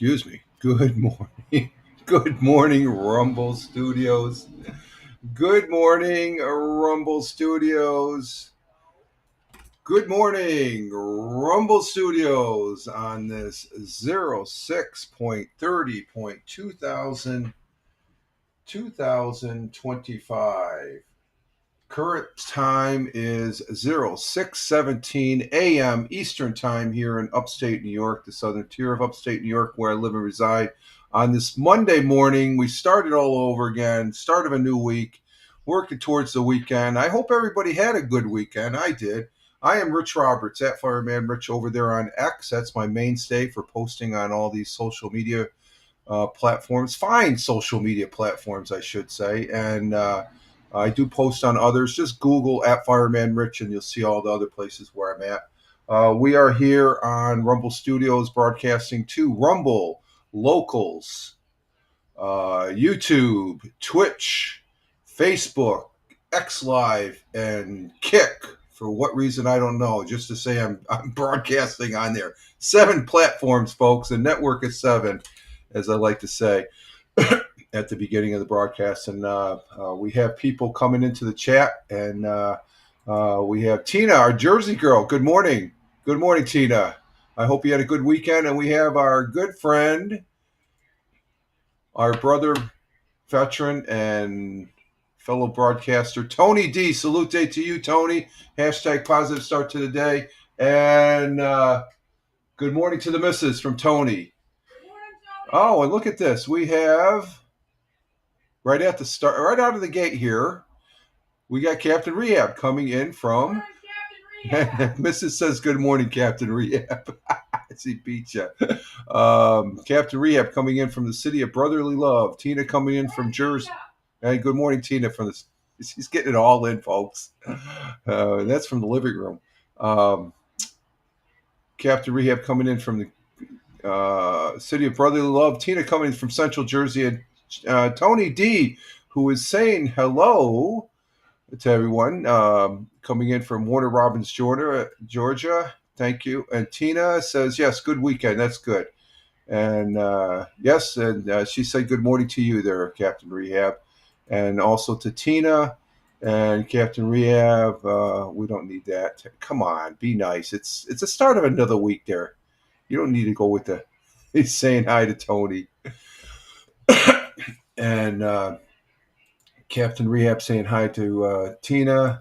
Excuse me. Good morning. Good morning, Rumble Studios. Good morning, Rumble Studios. Good morning, Rumble Studios on this 06.30.2025. Current time is 06:17 a.m. Eastern Time here in upstate New York, the southern tier of upstate New York, where I live and reside. On this Monday morning, we started all over again, start of a new week, working towards the weekend. I hope everybody had a good weekend. I did. I am Rich Roberts, at Fireman Rich over there on X. That's my mainstay for posting on all these social media platforms, fine social media platforms, I should say. And I do post on others. Just Google at Fireman Rich and you'll see all the other places where I'm at. We are here on Rumble Studios broadcasting to Rumble, Locals, YouTube, Twitch, Facebook, X Live, and Kick. For what reason, I don't know. Just to say I'm broadcasting on there. 7 platforms, folks. A network of 7, as I like to say at the beginning of the broadcast. And we have people coming into the chat. And we have Tina, our Jersey girl. Good morning. Good morning, Tina. I hope you had a good weekend. And we have our good friend, our brother, veteran, and fellow broadcaster, Tony D. Salute to you, Tony. Hashtag positive start to the day. And good morning to the missus from Tony. Oh, and look at this. We have, right at the start, right out of the gate here, we got Captain Rehab coming in from. Mrs. says, good morning, Captain Rehab. He beat you. Captain Rehab coming in from the city of brotherly love. Tina coming in from Jersey. Hey, good morning, Tina. From this, she's getting it all in, folks. That's from the living room. Captain Rehab coming in from the city of brotherly love. Tina coming in from Central Jersey, and Tony D, who is saying hello to everyone, coming in from Warner Robins, Georgia. Thank you. And Tina says, yes, good weekend. That's good. And yes, and she said good morning to you there, Captain Rehab. And also to Tina and Captain Rehab. We don't need that. Come on, be nice. It's the start of another week there. You don't need to go with the he's saying hi to Tony. And Captain Rehab saying hi to Tina.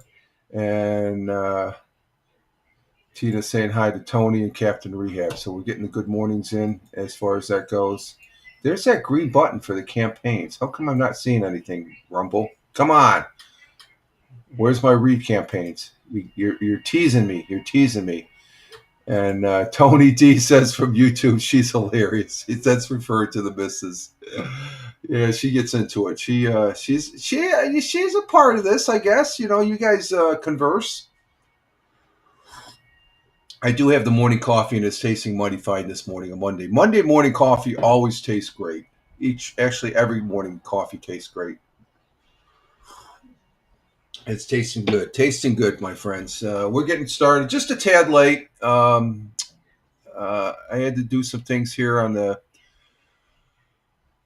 And Tina saying hi to Tony and Captain Rehab. So we're getting the good mornings in as far as that goes. There's that green button for the campaigns. How come I'm not seeing anything, Rumble? Come on. Where's my read campaigns? You're teasing me. You're teasing me. And Tony D says from YouTube, she's hilarious. That's referred to the missus. Yeah, she gets into it. She's a part of this, I guess. You know, you guys converse. I do have the morning coffee, and it's tasting mighty fine this morning, on Monday. Monday morning coffee always tastes great. Every morning coffee tastes great. It's tasting good, my friends. We're getting started just a tad late. I had to do some things here on the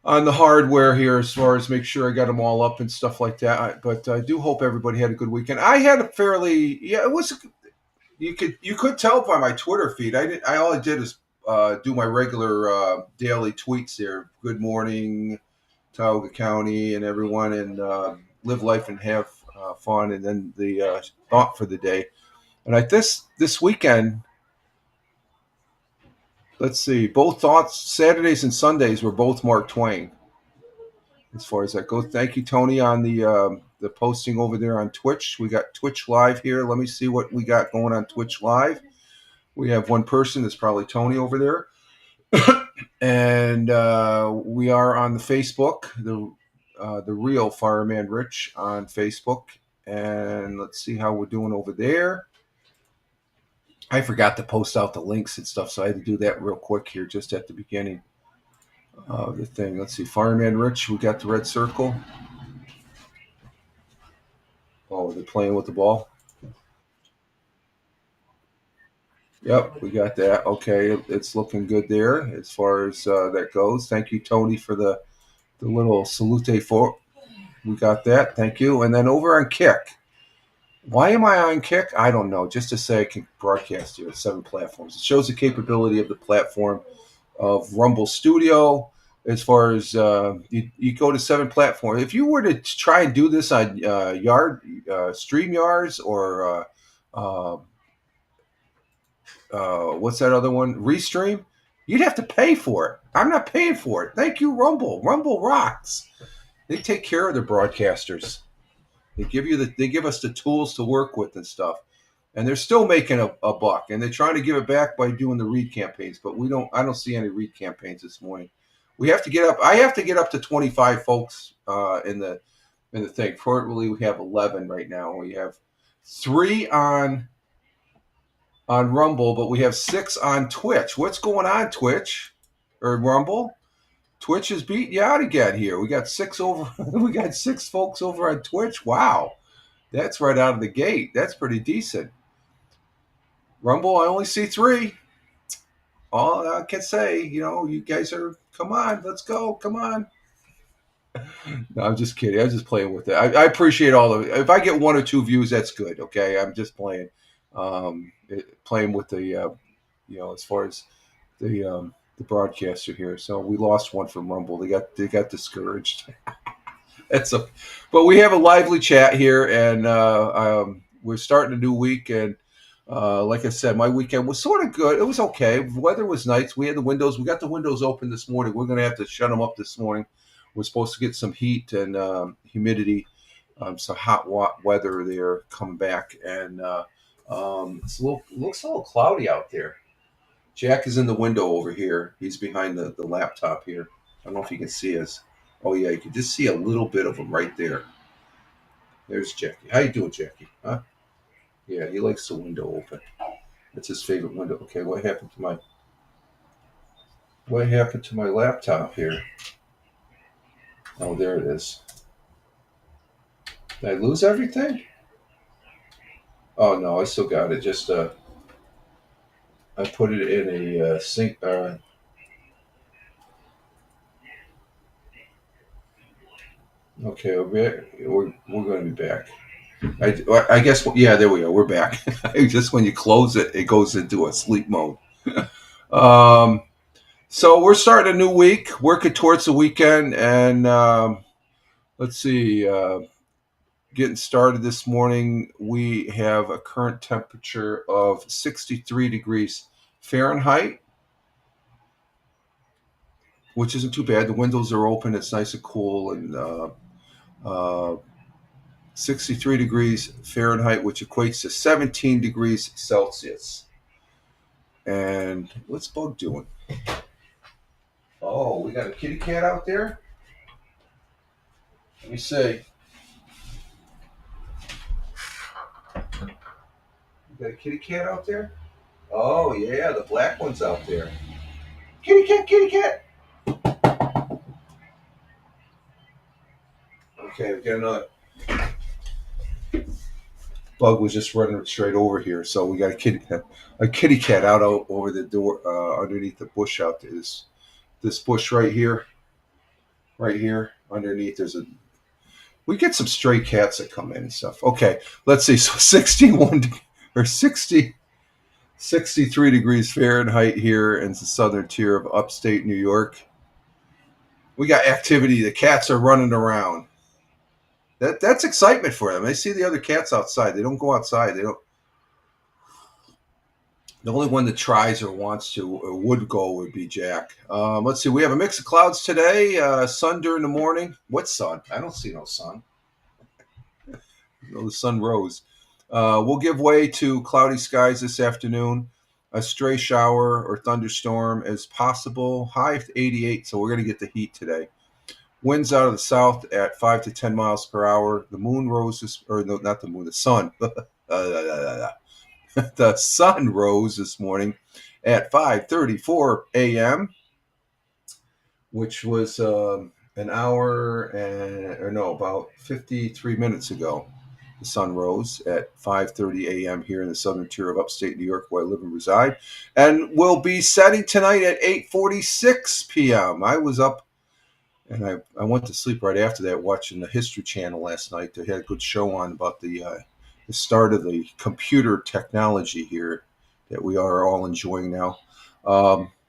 hardware here as far as make sure I got them all up and stuff like that. But I do hope everybody had a good weekend. I had a it was. You could tell by my Twitter feed. All I did is do my regular daily tweets there. Good morning, Tioga County, and everyone, and live life and have fun. And then the thought for the day. And this weekend, let's see, both thoughts Saturdays and Sundays were both Mark Twain. As far as that goes, thank you, Tony, on the posting over there on Twitch. We got Twitch Live here. Let me see what we got going on Twitch Live. We have one person. That's probably Tony over there. And we are on the Facebook, the real Fireman Rich on Facebook. And let's see how we're doing over there. I forgot to post out the links and stuff, so I had to do that real quick here just at the beginning of the thing. Let's see, Fireman Rich, we got the red circle. Oh, they're playing with the ball. Yep, we got that. Okay, it's looking good there as far as that goes. Thank you, Tony, for the little salute for. We got that. Thank you. And then over on Kick. Why am I on Kick? I don't know. Just to say I can broadcast here at 7 platforms. It shows the capability of the platform of Rumble Studio. As far as you go to 7 platforms, if you were to try and do this on StreamYards or what's that other one? Restream, you'd have to pay for it. I'm not paying for it. Thank you, Rumble. Rumble rocks. They take care of their broadcasters. They give us the tools to work with and stuff. And they're still making a buck, and they're trying to give it back by doing the read campaigns. But I don't see any read campaigns this morning. We have to get up. I have to get up to 25 folks in the thing. Currently, we have 11 right now. We have 3 on Rumble, but we have 6 on Twitch. What's going on, Twitch or Rumble? Twitch is beating you out again here. We got 6 over. We got 6 folks over on Twitch. Wow, that's right out of the gate. That's pretty decent. Rumble, I only see 3. All I can say, you guys are. Come on, let's go. Come on. No, I'm just kidding. I'm just playing with it. I appreciate all of it. If I get 1 or 2 views, that's good. Okay, I'm just playing, playing with the, as far as the broadcaster here. So we lost one from Rumble. They got discouraged. But we have a lively chat here, and we're starting a new week. And like I said, my weekend was sort of good. It was okay. The weather was nice. We had the windows. We got the windows open this morning. We're going to have to shut them up this morning. We're supposed to get some heat and humidity, some hot weather there come back, and looks a little cloudy out there. Jack is in the window over here. He's behind the laptop here. I don't know if you can see us. Oh yeah, you can just see a little bit of him right there. There's Jackie. How you doing, Jackie? Huh? Yeah, he likes the window open. It's his favorite window. Okay, what happened to my laptop here? Oh, there it is. Did I lose everything? Oh no, I still got it. Just I put it in a sync. Okay, we're going to be back. I guess, yeah, there we go. We're back. Just when you close it, it goes into a sleep mode. um, so we're starting a new week, working towards the weekend, and let's see. Getting started this morning, we have a current temperature of 63 degrees Fahrenheit, which isn't too bad. The windows are open. It's nice and cool, and 63 degrees Fahrenheit, which equates to 17 degrees Celsius. And what's Bug doing? Oh, we got a kitty cat out there? Let me see. You got a kitty cat out there? Oh, yeah, the black one's out there. Kitty cat, kitty cat. Okay, we got another. Bug was just running straight over here, so we got a kitty cat out over the door, underneath the bush out there. This bush right here, underneath. We get some stray cats that come in and stuff. Okay, let's see. So 61 or 60, 63 degrees Fahrenheit here in the southern tier of upstate New York. We got activity. The cats are running around. That's excitement for them. They see the other cats outside. They don't go outside. They don't. The only one that tries or wants to or would go would be Jack. Let's see. We have a mix of clouds today. Sun during the morning. What sun? I don't see no sun. No, the sun rose. We'll give way to cloudy skies this afternoon. A stray shower or thunderstorm is possible. High of 88, so we're going to get the heat today. Winds out of the south at 5 to 10 miles per hour. The moon rose not the moon, the sun. The sun rose this morning at 5:34 a.m., which was an hour about 53 minutes ago. The sun rose at 5:30 a.m. here in the southern tier of upstate New York, where I live and reside, and will be setting tonight at 8:46 p.m. I was up, and I went to sleep right after that, watching the History Channel last night. They had a good show on about the start of the computer technology here that we are all enjoying now.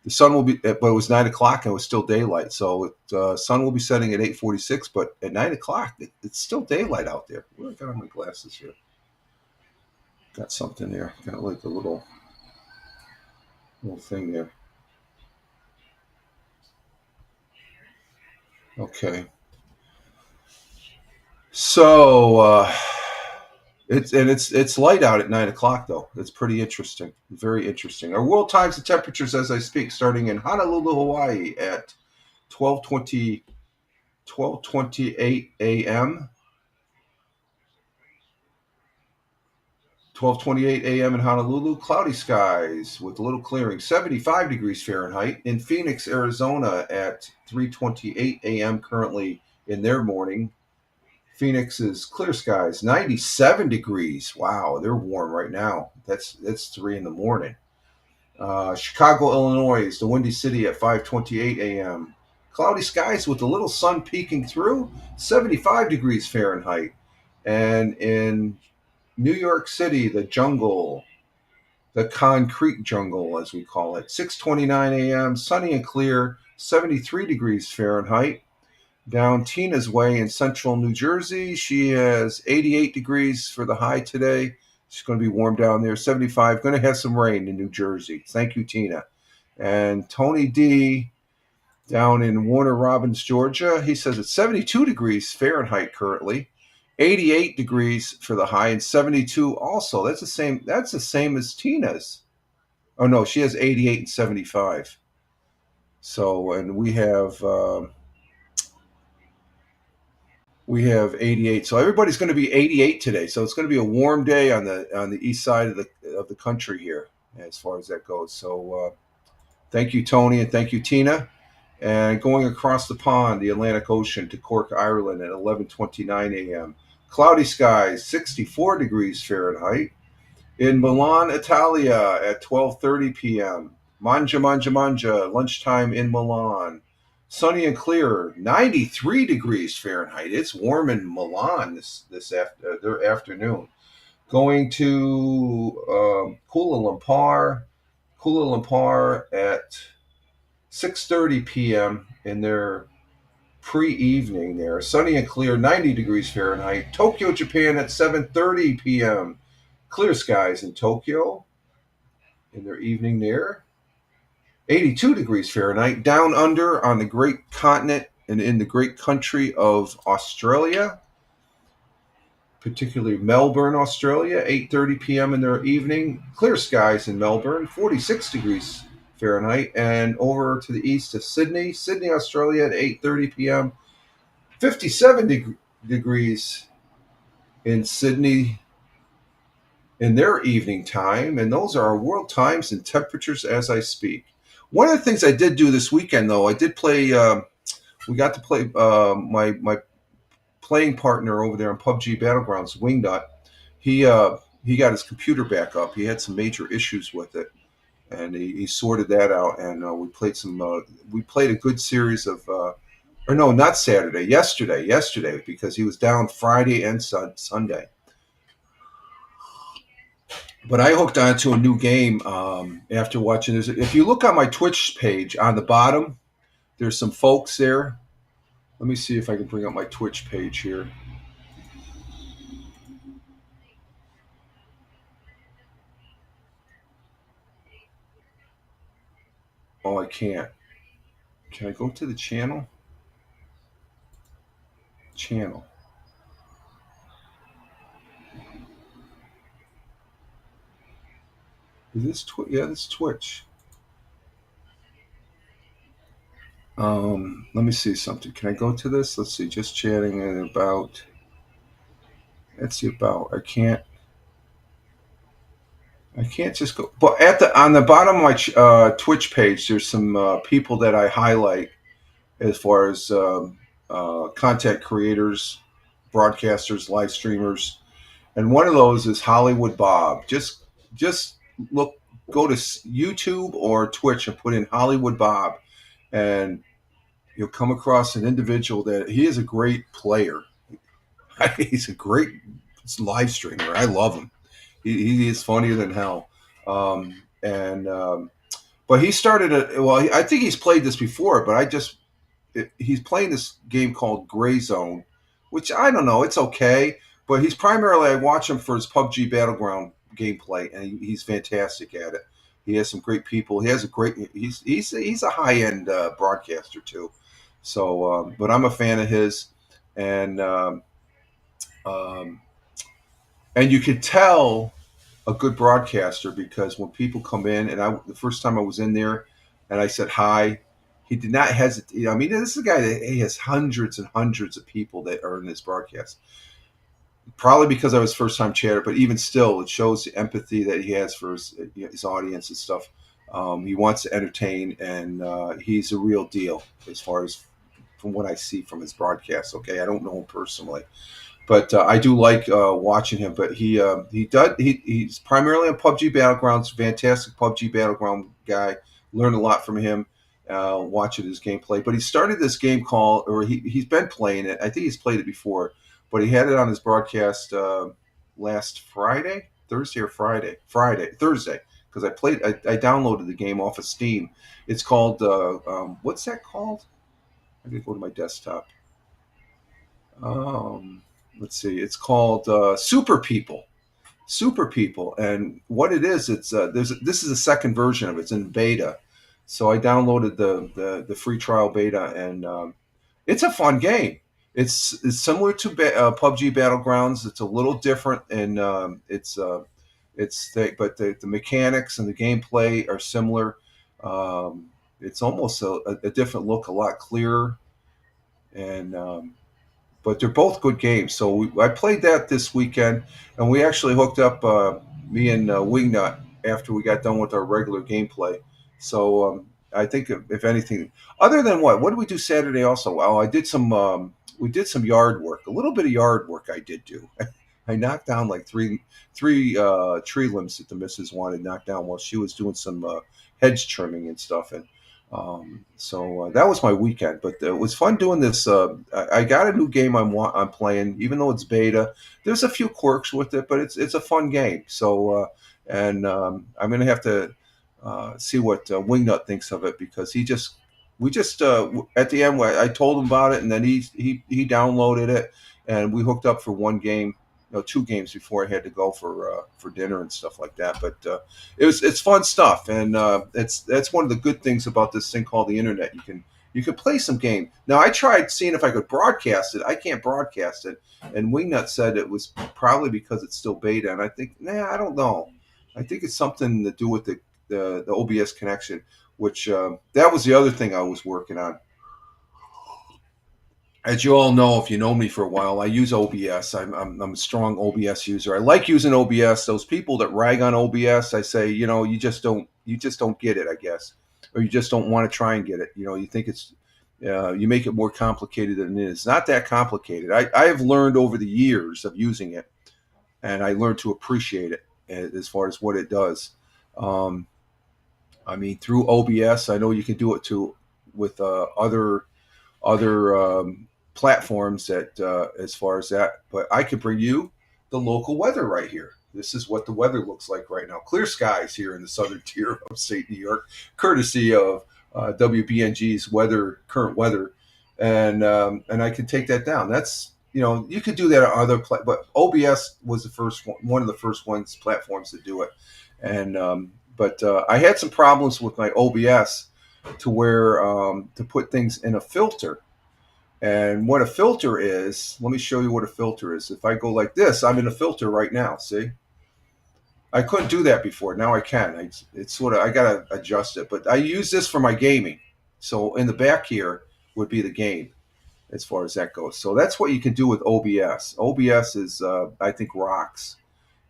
The sun will be, but it was 9 o'clock and it was still daylight. So sun will be setting at 8:46, but at 9 o'clock, it's still daylight out there. Where I got on my glasses here? Got something there. Got like a little thing there. Okay. So it's light out at 9 o'clock though. It's pretty interesting. Very interesting. Our world times the temperatures as I speak, starting in Honolulu, Hawaii at 12:28 a.m. 12:28 a.m. in Honolulu. Cloudy skies with a little clearing. 75 degrees Fahrenheit. In Phoenix, Arizona at 3:28 a.m. currently in their morning. Phoenix is clear skies. 97 degrees. Wow, they're warm right now. That's 3 in the morning. Chicago, Illinois is the Windy City at 5:28 a.m. Cloudy skies with a little sun peeking through. 75 degrees Fahrenheit. And in New York City, the jungle, the concrete jungle, as we call it, 6:29 a.m., sunny and clear, 73 degrees Fahrenheit. Down Tina's way in central New Jersey, she has 88 degrees for the high today. It's going to be warm down there, 75. Going to have some rain in New Jersey. Thank you, Tina. And Tony D down in Warner Robins, Georgia, he says it's 72 degrees Fahrenheit currently. 88 degrees for the high and 72 also. That's the same as Tina's. Oh no, she has 88 and 75. So, and we have 88. So everybody's going to be 88 today. So it's going to be a warm day on the east side of the country here as far as that goes. So thank you, Tony, and thank you, Tina. And going across the pond, the Atlantic Ocean to Cork, Ireland at 11:29 a.m. Cloudy skies, 64 degrees Fahrenheit. In Milan, Italia at 12:30 p.m. Mangia, lunchtime in Milan. Sunny and clear, 93 degrees Fahrenheit. It's warm in Milan this afternoon. Going to Kuala Lumpur at 6:30 p.m. in their pre-evening there. Sunny and clear, 90 degrees Fahrenheit. Tokyo, Japan at 7:30 p.m. Clear skies in Tokyo in their evening there. 82 degrees Fahrenheit. Down under on the great continent and in the great country of Australia, particularly Melbourne, Australia, 8:30 p.m. in their evening. Clear skies in Melbourne, 46 degrees Fahrenheit. And over to the east of Sydney, Australia at 8:30 p.m. 57 degrees in Sydney in their evening time. And those are our world times and temperatures as I speak. One of the things I did do this weekend, though, I did play. We got to play. My playing partner over there on PUBG Battlegrounds, Wingnut. He got his computer back up. He had some major issues with it, and he sorted that out. And we played some. We played a good series of. Or no, not Saturday. Yesterday, because he was down Friday and Sunday. But I hooked onto a new game after watching this. If you look on my Twitch page on the bottom, there's some folks there. Let me see if I can bring up my Twitch page here. Oh, I can't. Can I go to the channel? Channel. Is this Twitch? Yeah, this is Twitch. Let me see something. Can I go to this? Let's see. Just chatting and about. Let's see about. I can't just go. But on the bottom of my Twitch page, there's some people that I highlight as far as content creators, broadcasters, live streamers, and one of those is Hollywood Bob. Just look, go to YouTube or Twitch and put in Hollywood Bob, and you'll come across an individual that he is a great player. He's a great live streamer. I love him. He is funnier than hell. And But he started a well. I think he's played this before, but he's playing this game called Gray Zone, which I don't know. It's okay, but he's primarily I watch him for his PUBG Battleground gameplay, and he's fantastic at it. He has some great people. He has a great. He's a high end broadcaster too. So, but I'm a fan of his, and um, and you could tell a good broadcaster because when people come in, and the first time I was in there, and I said hi, he did not hesitate. I mean, this is a guy that he has hundreds and hundreds of people that are in his broadcast. Probably because I was first time chatter, but even still, it shows the empathy that he has for his audience and stuff. He wants to entertain, and he's a real deal as far as from what I see from his broadcasts. Okay, I don't know him personally, but I do like watching him. But he's primarily on PUBG Battlegrounds. Fantastic PUBG Battleground guy. Learned a lot from him watching his gameplay. But he started this game called, or he's been playing it. I think he's played it before, but he had it on his broadcast last Friday, Thursday or Thursday, because I downloaded the game off of Steam. It's called what's that called? I'm gonna go to my desktop. Um, let's see. It's called Super People. Super People, and what it is, it's this is a second version of it. It's in beta, so I downloaded the free trial beta, and it's a fun game. It's similar to PUBG Battlegrounds. It's a little different, and but the mechanics and the gameplay are similar. It's almost a different look, a lot clearer, and but they're both good games. So I played that this weekend, and we actually hooked up me and Wingnut after we got done with our regular gameplay. So I think if anything, other than what did we do Saturday? Also, well, I did some we did some yard work, a little bit of yard work. I did do. I knocked down like three tree limbs that the missus wanted knocked down while she was doing some hedge trimming and stuff, and so that was my weekend, but it was fun doing this. I got a new game I'm playing, even though it's beta. There's a few quirks with it, but it's a fun game. So and I'm gonna have to see what Wingnut thinks of it because we just at the end I told him about it, and then he downloaded it, and we hooked up for one game. Two games before I had to go for dinner and stuff like that. But it's fun stuff, and that's one of the good things about this thing called the internet. You can play some game. Now I tried seeing if I could broadcast it. I can't broadcast it, and Wingnut said it was probably because it's still beta. And I think, I don't know. I think it's something to do with the OBS connection, which that was the other thing I was working on. As you all know, if you know me for a while, I use OBS. I'm a strong OBS user. I like using OBS. Those people that rag on OBS, I say, you just don't get it, I guess, or you just don't want to try and get it. You think it's you make it more complicated than it is. It's not that complicated. I have learned over the years of using it, and I learned to appreciate it as far as what it does. Um, I mean, through OBS, I know you can do it too with other platforms that as far as that, but I could bring you the local weather right here. This is what the weather looks like right now. Clear skies here in the southern tier of upstate New York, courtesy of WBNG's current weather, and I can take that down. That's you could do that on other but OBS was the first one of the first platforms to do it, and but I had some problems with my OBS to where to put things in a filter. And what a filter is, let me show you what a filter is. If I go like this, I'm in a filter right now. See, I couldn't do that before. Now I can. It's sort of I gotta adjust it, but I use this for my gaming. So in the back here would be the game as far as that goes. So that's what you can do with OBS. OBS is I think rocks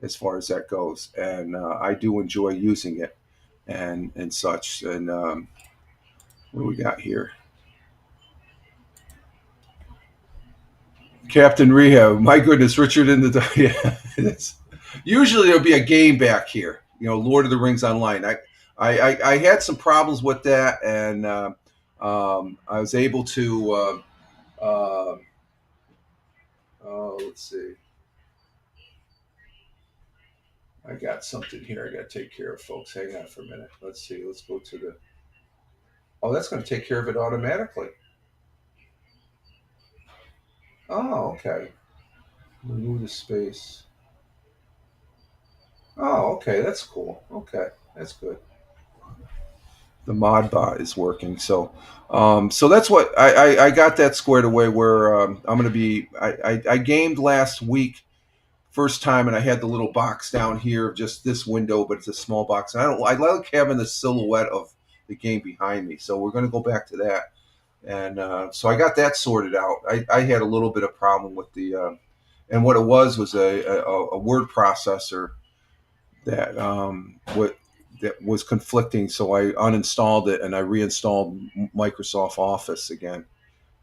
as far as that goes, and I do enjoy using it and such. And what do we got here? Captain Rehab. My goodness, Richard in the yeah. Usually there'll be a game back here. Lord of the Rings Online. I had some problems with that, and I was able to. Let's see. I got something here I got to take care of, folks. Hang on for a minute. Let's see. Let's go to the. Oh, that's going to take care of it automatically. Oh, okay. Remove the space. Oh, okay. That's cool. Okay, that's good. The mod bot is working. So that's what I got that squared away. Where I'm going to be. I gamed last week, first time, and I had the little box down here, just this window, but it's a small box. And I like having the silhouette of the game behind me. So we're going to go back to that. And so I got that sorted out. I had a little bit of problem with and what it was a word processor that what that was conflicting. So I uninstalled it and I reinstalled Microsoft Office again,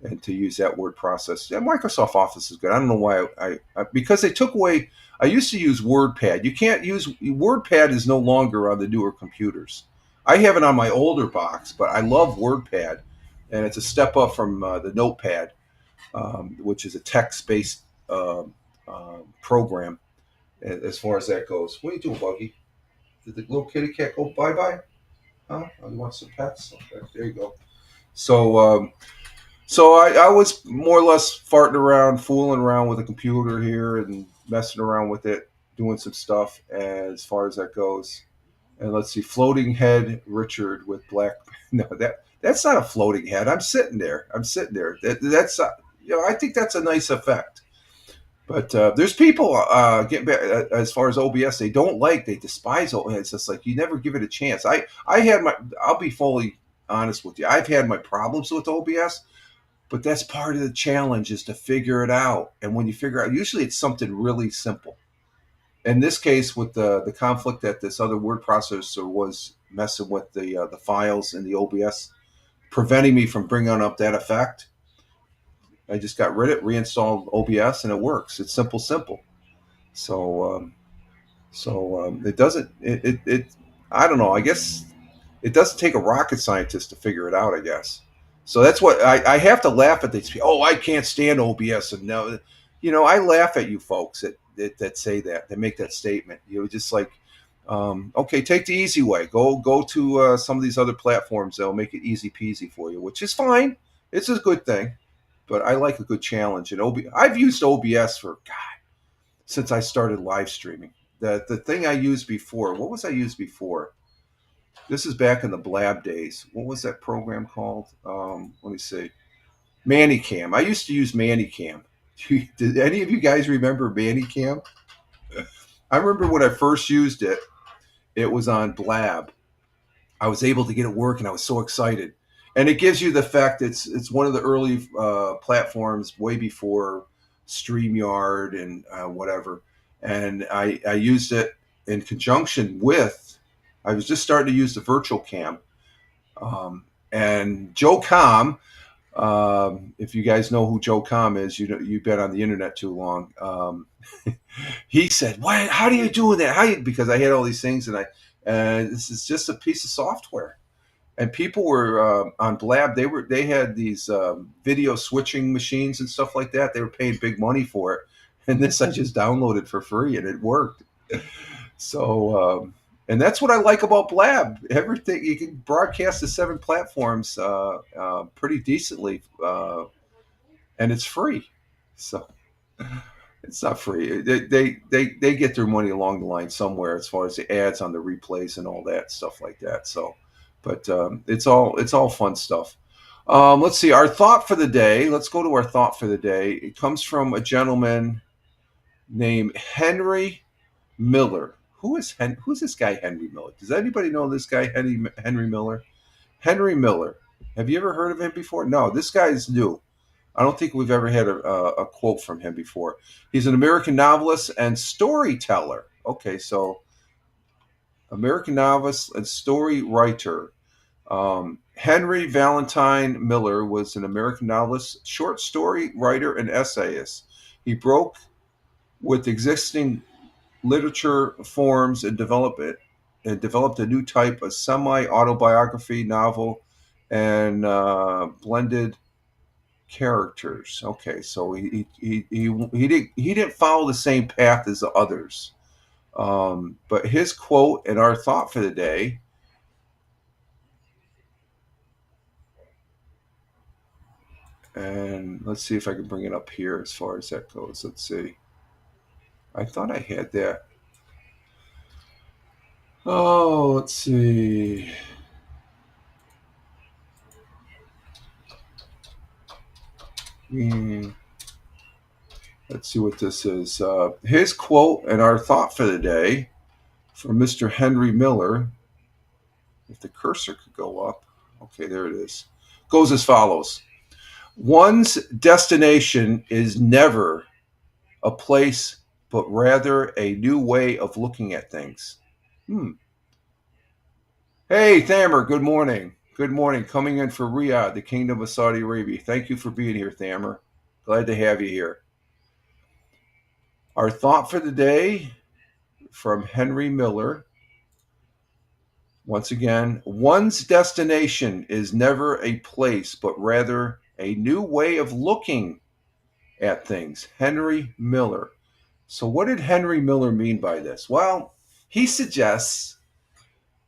and to use that word processor. Yeah, Microsoft Office is good. I don't know why because they took away. I used to use WordPad. You can't use WordPad is no longer on the newer computers. I have it on my older box, but I love WordPad, and it's a step up from the Notepad, which is a text-based program as far as that goes. What are you doing, Buggy? Did the little kitty cat go bye bye? Huh? Oh, you want some pets? Okay, there you go. So, so I was more or less farting around, fooling around with the computer here and messing around with it, doing some stuff as far as that goes. And let's see, floating head Richard with black. No, that's not a floating head. I'm sitting there. That's I think that's a nice effect. But there's people getting back as far as OBS. They despise OBS. It's just like you never give it a chance. I'll be fully honest with you. I've had my problems with OBS, but that's part of the challenge is to figure it out. And when you figure out, usually it's something really simple. In this case, with the conflict that this other word processor was messing with the files in the OBS, preventing me from bringing up that effect, I just got rid of it, reinstalled OBS, and it works. It's simple. So it doesn't. It I don't know. I guess it doesn't take a rocket scientist to figure it out. I guess. So that's what I have to laugh at these people. Oh, I can't stand OBS, and no, I laugh at you folks that say that make that statement. Just like, okay, take the easy way. Go to some of these other platforms. They'll make it easy peasy for you, which is fine. It's a good thing. But I like a good challenge. And I've used OBS for since I started live streaming. The thing I used before. What was I used before? This is back in the Blab days. What was that program called? Let me see. Manicam. I used to use Manicam. Did any of you guys remember Manicam? I remember when I first used it. It was on Blab. I was able to get it working. I was so excited. And it gives you the fact it's one of the early platforms way before StreamYard and whatever. And I used it in conjunction with, I was just starting to use the virtual cam. And Joe Com, if you guys know who Joe Com is, you've been on the internet too long. He said, "Why? How do you do that? Because I had all these things, and this is just a piece of software." And people were on Blab. They had these video switching machines and stuff like that. They were paying big money for it, and this I just downloaded for free, and it worked. So, and that's what I like about Blab. Everything you can broadcast to 7 platforms pretty decently, and it's free. So it's not free. They get their money along the line somewhere as far as the ads on the replays and all that stuff like that. So. But it's all fun stuff. Let's see our thought for the day. Let's go to our thought for the day. It comes from a gentleman named Henry Miller. Who's this guy Henry Miller? Does anybody know this guy Henry Miller? Henry Miller. Have you ever heard of him before? No, this guy is new. I don't think we've ever had a quote from him before. He's an American novelist and storyteller. Okay, so American novelist and story writer. Henry Valentine Miller was an American novelist, short story writer, and essayist. He broke with existing literature forms and developed a new type of semi-autobiography novel and blended characters. Okay, so he didn't follow the same path as the others. But his quote and our thought for the day. And let's see if I can bring it up here as far as that goes. Let's see. I thought I had that. Oh, let's see. Let's see what this is. His quote and our thought for the day from Mr. Henry Miller. If the cursor could go up. Okay, there it is. Goes as follows. One's destination is never a place, but rather a new way of looking at things. Hey, Thamer, good morning. Good morning. Coming in for Riyadh, the Kingdom of Saudi Arabia. Thank you for being here, Thamer. Glad to have you here. Our thought for the day from Henry Miller. Once again, one's destination is never a place, but rather a new way of looking at things. Henry Miller. So, what did Henry Miller mean by this? Well, he suggests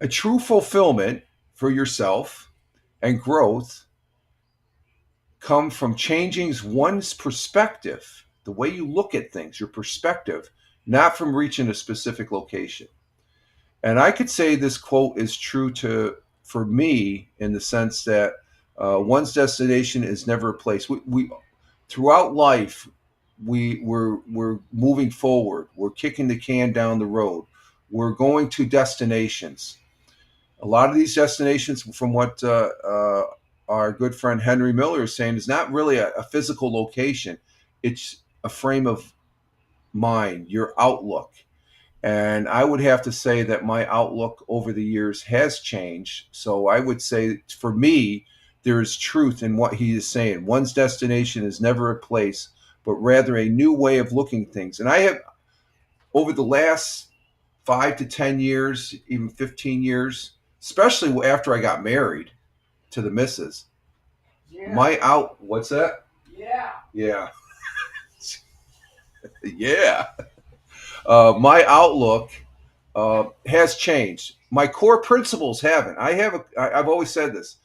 a true fulfillment for yourself and growth come from changing one's perspective, the way you look at things, your perspective, not from reaching a specific location. And I could say this quote is true for me in the sense that one's destination is never a place. We throughout life, we're moving forward. We're kicking the can down the road. We're going to destinations. A lot of these destinations, from what our good friend Henry Miller is saying, is not really a physical location. It's a frame of mind, your outlook. And I would have to say that my outlook over the years has changed. So I would say for me, there is truth in what he is saying. One's destination is never a place, but rather a new way of looking at things. And I have, over the last 5 to 10 years, even 15 years, especially after I got married to the missus, what's that? Yeah. Yeah. My outlook has changed. My core principles haven't. I've always said this.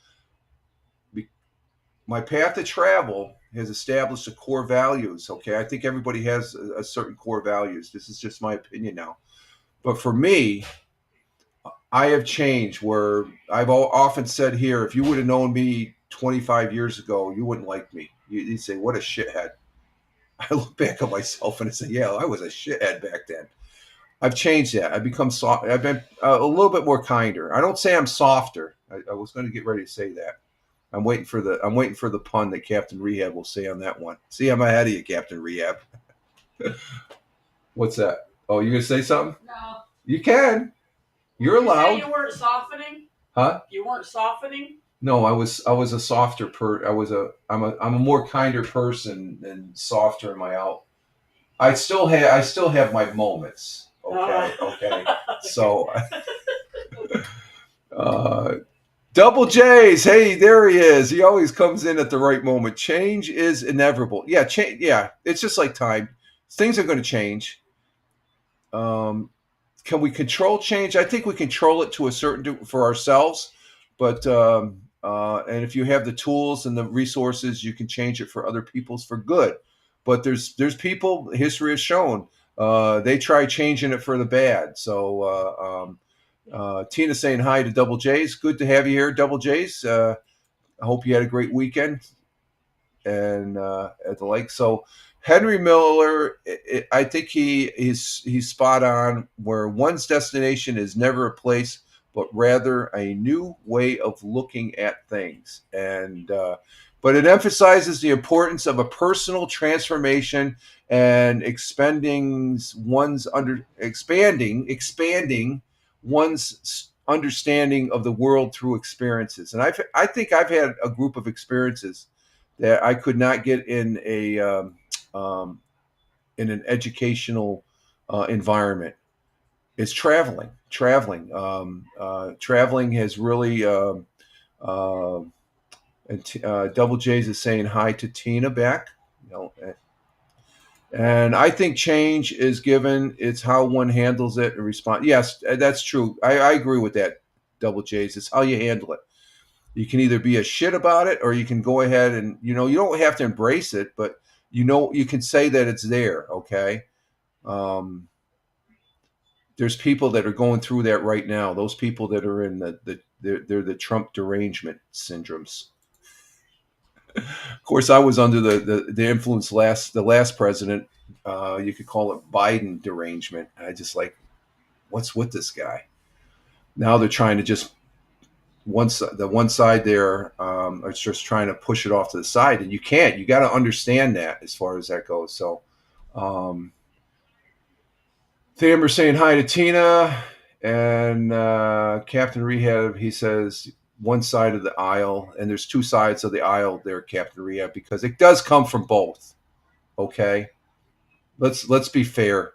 My path to travel has established a core values. Okay, I think everybody has a certain core values. This is just my opinion now. But for me, I have changed. Where I've often said here, if you would have known me 25 years ago, you wouldn't like me. You'd say, "What a shithead." I look back at myself and I say, "Yeah, I was a shithead back then." I've changed that. I've become soft. I've been a little bit more kinder. I don't say I'm softer. I was going to get ready to say that. I'm waiting for the pun that Captain Rehab will say on that one. See, I'm ahead of you, Captain Rehab. What's that? Oh, you gonna say something? No. You can. You're allowed. You weren't softening? Huh? You weren't softening? No, I was a softer I'm a more kinder person and softer in my out. I still have my moments. Okay. So Double J's, hey, there he is. He always comes in at the right moment. Change is inevitable. Yeah, change. Yeah, it's just like time. Things are going to change. Can we control change? I think we control it to a certain for ourselves, but and if you have the tools and the resources, you can change it for other people's for good. But there's people. History has shown they try changing it for the bad. So. Tina saying hi to Double J's. Good to have you here, Double J's. I hope you had a great weekend and at the lake. So Henry Miller, I think he's spot on. Where one's destination is never a place, but rather a new way of looking at things. And but it emphasizes the importance of a personal transformation and expanding one's understanding of the world through experiences. And I think I've had a group of experiences that I could not get in in an educational environment is traveling. Traveling has really. Double J's is saying hi to Tina back. And I think change is given. It's how one handles it and respond. Yes, that's true. I agree with that. Double J's. It's how you handle it. You can either be a shit about it, or you can go ahead and you don't have to embrace it, but you can say that it's there. Okay. There's people that are going through that right now. Those people that are in they're the Trump derangement syndromes. Of course, I was under the influence the last president. You could call it Biden derangement. I just like, what's with this guy? Now they're trying to just the one side there are just trying to push it off to the side, and you can't. You got to understand that as far as that goes. So, Thamber saying hi to Tina, and Captain Rehab. He says one side of the aisle, and there's two sides of the aisle there, Captain Rehab, because it does come from both. Okay, let's be fair.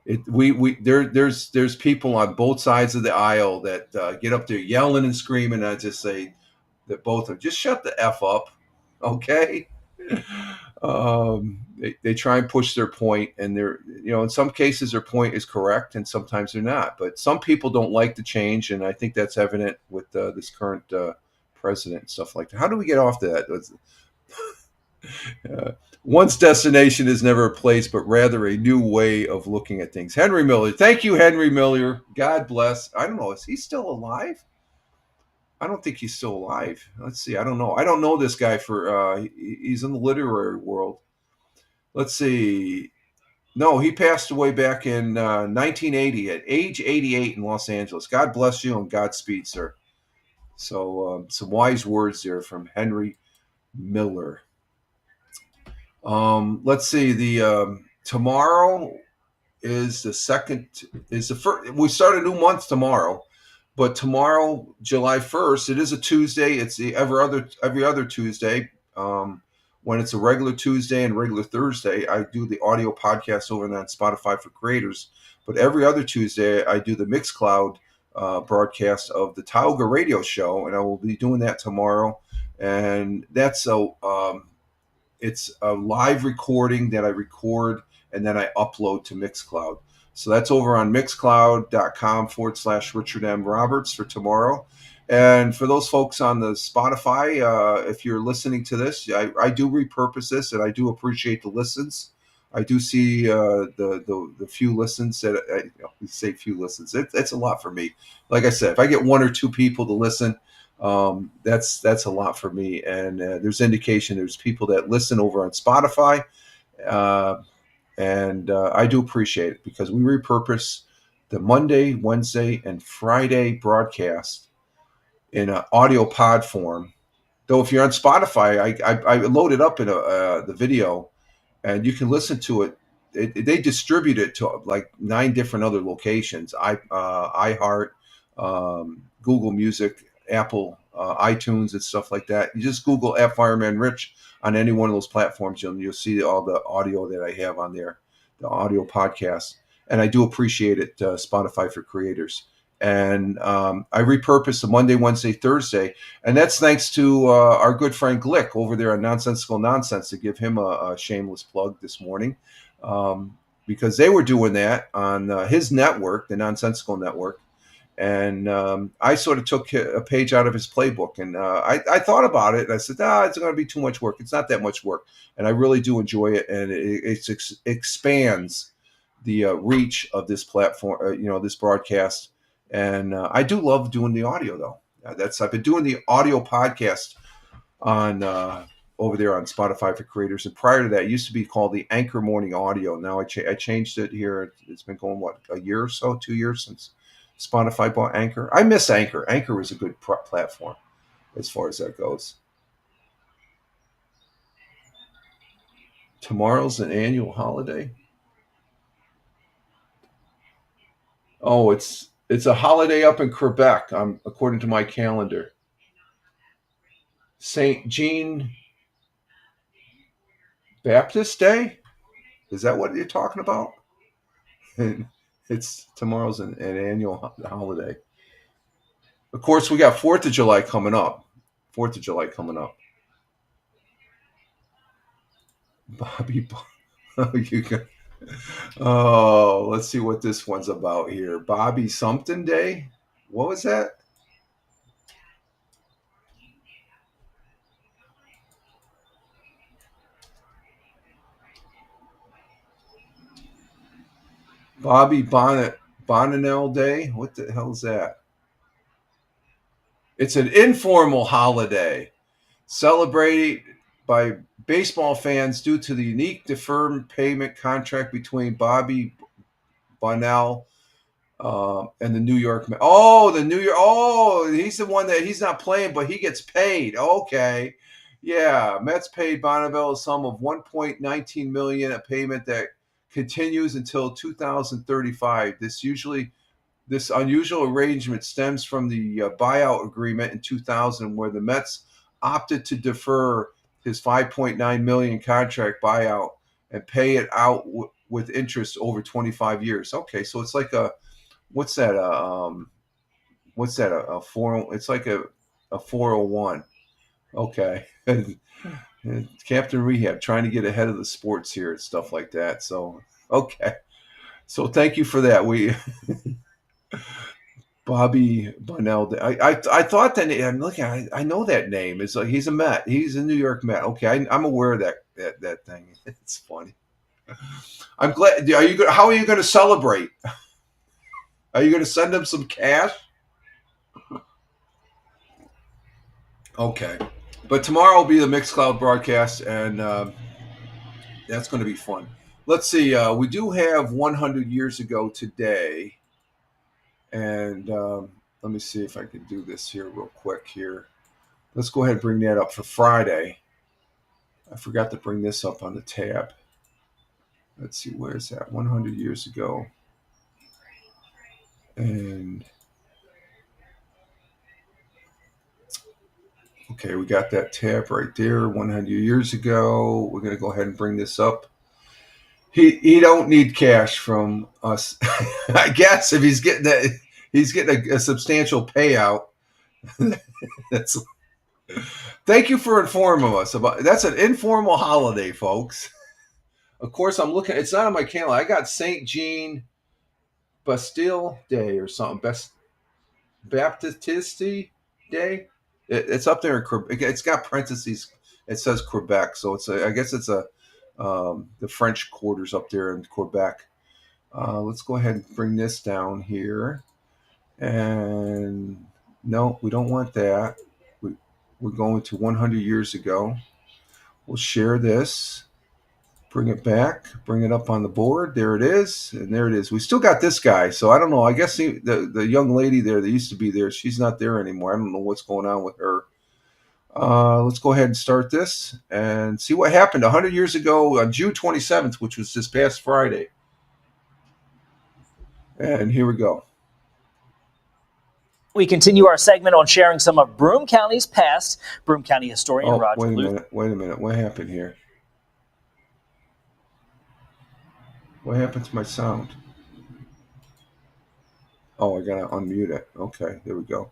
There's people on both sides of the aisle that get up there yelling and screaming. And I just say that both of them, just shut the F up, okay? They try and push their point, and they're in some cases their point is correct, and sometimes they're not. But some people don't like the change, and I think that's evident with this current president and stuff like that. How do we get off that? One's destination is never a place, but rather a new way of looking at things. Henry Miller. Thank you, Henry Miller. God bless. I don't know. Is he still alive? I don't think he's still alive. Let's see. I don't know. I don't know this guy he's in the literary world. Let's see. No, he passed away back in 1980 at age 88 in Los Angeles. God bless you and Godspeed, sir. So some wise words there from Henry Miller. Let's see. The tomorrow is the first. We start a new month tomorrow, but tomorrow, July 1st, it is a Tuesday. It's every other Tuesday. When it's a regular Tuesday and regular Thursday, I do the audio podcast over on Spotify for Creators. But every other Tuesday, I do the Mixcloud broadcast of the Tauga Radio Show, and I will be doing that tomorrow. And that's it's a live recording that I record and then I upload to Mixcloud. So that's over on mixcloud.com/Richard M. Roberts for tomorrow. And for those folks on the Spotify, if you're listening to this, I do repurpose this, and I do appreciate the listens. I do see the few listens that say few listens. It's a lot for me. Like I said, if I get one or two people to listen, that's a lot for me. And there's indication there's people that listen over on Spotify, and I do appreciate it because we repurpose the Monday, Wednesday, and Friday broadcast in an audio pod form. Though if you're on Spotify, I load it up in the video, and you can listen to it. They distribute it to like 9 different other locations: iHeart, Google Music, Apple, iTunes, and stuff like that. You just Google at Fireman Rich on any one of those platforms, you'll see all the audio that I have on there, the audio podcast. And I do appreciate it, Spotify for Creators. And I repurposed the Monday, Wednesday, Thursday, and that's thanks to our good friend Glick over there on Nonsensical Nonsense, to give him a shameless plug this morning, because they were doing that on his network, the Nonsensical Network. And I sort of took a page out of his playbook, and I thought about it, and I said, it's going to be too much work. It's not that much work, and I really do enjoy it, and it expands the reach of this platform, this broadcast. And I do love doing the audio, though. I've been doing the audio podcast on over there on Spotify for Creators, and prior to that, it used to be called the Anchor Morning Audio. Now I changed it here. It's been going a year or so, 2 years since Spotify bought Anchor. I miss Anchor. Anchor was a good platform as far as that goes. Tomorrow's an annual holiday. Oh, it's a holiday up in Quebec, according to my calendar. St. Jean Baptist Day? Is that what you're talking about? It's tomorrow's an annual holiday. Of course, we got 4th of July coming up. 4th of July coming up. Bobby, you can, oh, let's see what this one's about here. Bobby something day? What was that? Bobby Bonanel Day? What the hell's that? It's an informal holiday celebrated by baseball fans due to the unique deferred payment contract between Bobby Bonell and the New York Mets. Oh, the New York. Oh, he's the one that he's not playing, but he gets paid. Okay. Yeah, Mets paid Bonneville a sum of $1.19 million, a payment that continues until 2035. This unusual arrangement stems from the buyout agreement in 2000, where the Mets opted to defer his $5.9 million contract buyout and pay it out with interest over 25 years. Okay, so it's like a what's that? A 4? It's like a 401. Okay. Captain Rehab, trying to get ahead of the sports here and stuff like that. So, okay. So thank you for that. We Bobby Bunnell. I thought that I'm looking. I know that name. It's like he's a Met. He's a New York Met. Okay, I'm aware of that thing. It's funny. I'm glad. How are you going to celebrate? Are you going to send him some cash? Okay. But tomorrow will be the Mixcloud broadcast, and that's going to be fun. Let's see. We do have 100 years ago today. And let me see if I can do this here real quick here. Let's go ahead and bring that up for Friday. I forgot to bring this up on the tab. Let's see, where's that? 100 years ago. And okay, we got that tab right there. 100 years ago. We're going to go ahead and bring this up. He don't need cash from us. I guess if he's getting that, he's getting a substantial payout. Thank you for informing us about. That's an informal holiday, folks. Of course, I'm looking. It's not on my calendar. I got Saint Jean Bastille Day or something. Baptisti Day. It's up there in Quebec. It's got parentheses. It says Quebec, so I guess it's the French quarters up there in Quebec. Let's go ahead and bring this down here. And no, we don't want that. We're going to 100 years ago. We'll share this. Bring it back. Bring it up on the board. There it is. And there it is. We still got this guy. So I don't know. I guess the young lady there that used to be there, she's not there anymore. I don't know what's going on with her. Let's go ahead and start this and see what happened 100 years ago on June 27th, which was this past Friday. And here we go. We continue our segment on sharing some of Broome County's past. Broome County historian Roger Luther. Wait a minute. What happened here? What happened to my sound? Oh, I got to unmute it. Okay, there we go.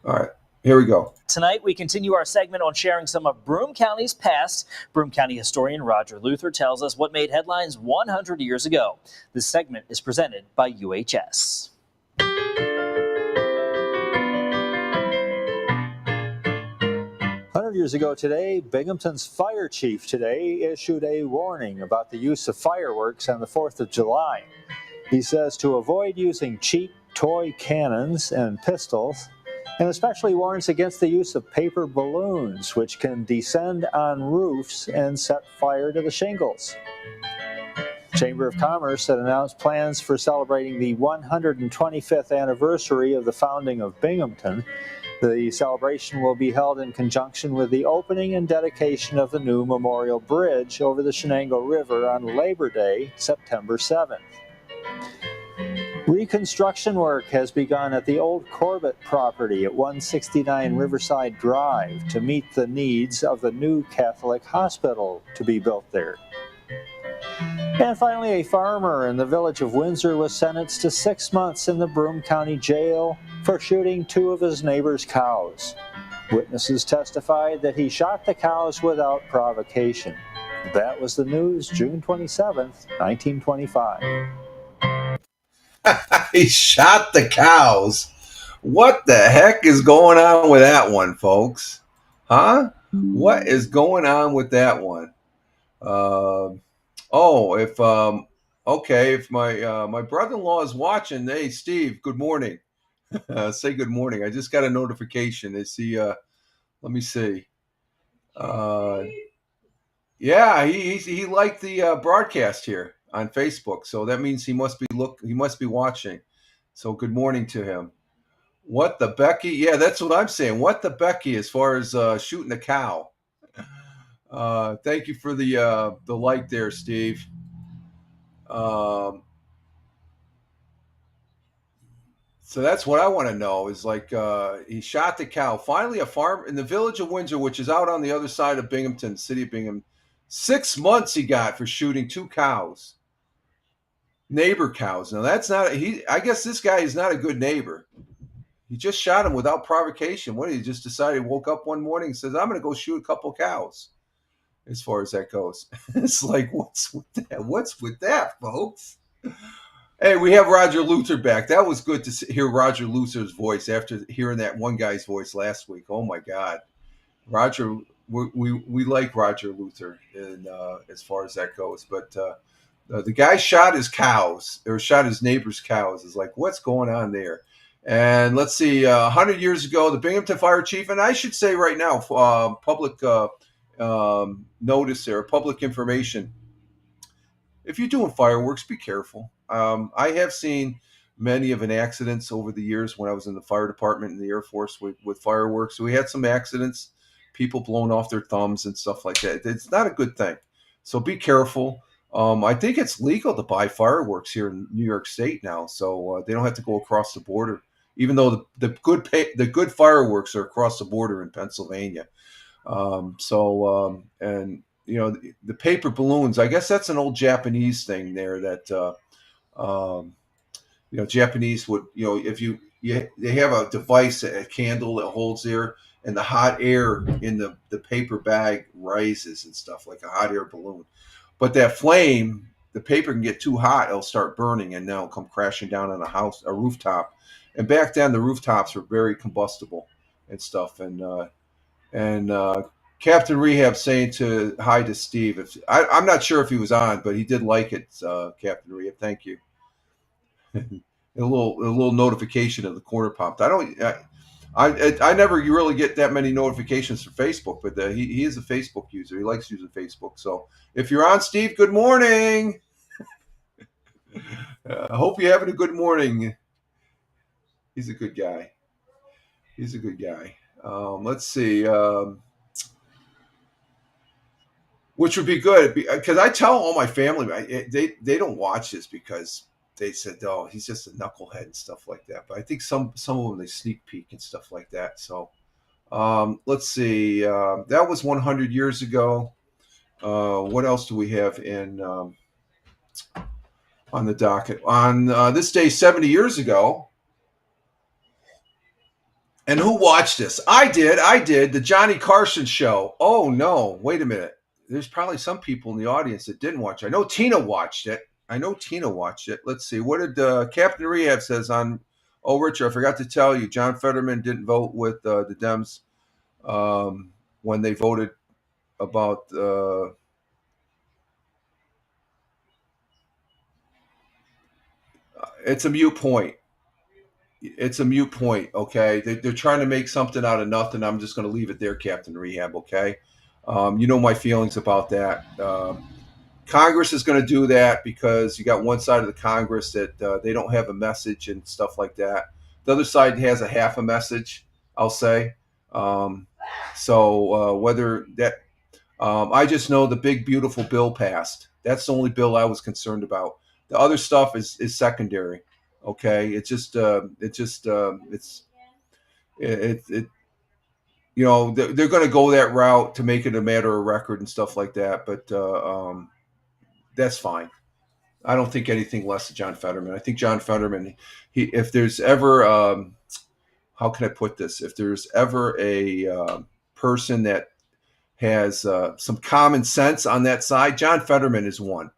All right. Here we go. Tonight, we continue our segment on sharing some of Broome County's past. Broome County historian Roger Luther tells us what made headlines 100 years ago. This segment is presented by UHS. 100 years ago today, Binghamton's fire chief today issued a warning about the use of fireworks on the 4th of July. He says to avoid using cheap toy cannons and pistols, and especially warns against the use of paper balloons, which can descend on roofs and set fire to the shingles. Chamber of Commerce had announced plans for celebrating the 125th anniversary of the founding of Binghamton. The celebration will be held in conjunction with the opening and dedication of the new Memorial Bridge over the Shenango River on Labor Day, September 7th. Reconstruction work has begun at the old Corbett property at 169 Riverside Drive to meet the needs of the new Catholic hospital to be built there. And finally, a farmer in the village of Windsor was sentenced to 6 months in the Broome County Jail for shooting 2 of his neighbor's cows. Witnesses testified that he shot the cows without provocation. That was the news, June 27th, 1925. He shot the cows. What the heck is going on with that one, folks? Huh? What is going on with that one? If my brother-in-law is watching, hey Steve, good morning. Say good morning. I just got a notification. Is he? Let me see. Yeah, he liked the broadcast here on Facebook, so that means he must be watching. So good morning to him. What the Becky? Yeah, that's what I'm saying. What the Becky as far as shooting a cow. Thank you for the like there, Steve. So that's what I want to know is like he shot the cow. Finally, a farm in the village of Windsor, which is out on the other side of Binghamton, city of Bingham. 6 months he got for shooting 2 cows, neighbor cows. Now that's not I guess this guy is not a good neighbor. He just shot him without provocation. What, he just decided, woke up one morning and says, I'm going to go shoot a couple cows. As far as that goes, it's like, what's with that? What's with that, folks? Hey, we have Roger Luther back. That was good to hear Roger Luther's voice after hearing that one guy's voice last week. Oh my God, Roger, we like Roger Luther, and as far as that goes. But the guy shot his cows, or shot his neighbor's cows. Is like, what's going on there? And let's see, 100 years ago, the Binghamton Fire Chief, and I should say right now, public notice there, public information. If you're doing fireworks, be careful. I have seen many of an accidents over the years when I was in the fire department in the Air Force with fireworks. So we had some accidents, people blowing off their thumbs and stuff like that. It's not a good thing. So be careful. I think it's legal to buy fireworks here in New York State now, so they don't have to go across the border. Even though the good fireworks are across the border in Pennsylvania. And you know, the paper balloons, I guess that's an old Japanese thing there that, you know, Japanese would, you know, if they have a device, a candle that holds there, and the hot air in the paper bag rises and stuff, like a hot air balloon. But that flame, the paper can get too hot, it'll start burning, and then it'll come crashing down on a rooftop. And back then, the rooftops were very combustible and stuff. And Captain Rehab saying hi to Steve. I'm not sure if he was on, but he did like it, Captain Rehab. Thank you. a little notification of the corner popped. I never really get that many notifications from Facebook, but he is a Facebook user. He likes using Facebook. So if you're on, Steve, good morning. I hope you're having a good morning. He's a good guy. Let's see. Which would be good because I tell all my family, they don't watch this because they said, oh, he's just a knucklehead and stuff like that. But I think some of them, they sneak peek and stuff like that. So let's see. That was 100 years ago. What else do we have on the docket? On this day 70 years ago. And who watched this? I did. The Johnny Carson show. Oh, no. Wait a minute. There's probably some people in the audience that didn't watch it. I know Tina watched it. Let's see. What did Captain Rehab says on... Oh, Richard, I forgot to tell you. John Fetterman didn't vote with the Dems when they voted about... it's a moot point. Okay? They're trying to make something out of nothing. I'm just going to leave it there, Captain Rehab, okay? You know my feelings about that. Congress is going to do that because you got one side of the Congress that they don't have a message and stuff like that. The other side has a half a message, I'll say. Whether that... I just know the big, beautiful bill passed. That's the only bill I was concerned about. The other stuff is secondary. Okay, it's you know, they're going to go that route to make it a matter of record and stuff like that. But that's fine. I don't think anything less of John Fetterman. I think John Fetterman, if there's ever, how can I put this? If there's ever a person that has some common sense on that side, John Fetterman is one.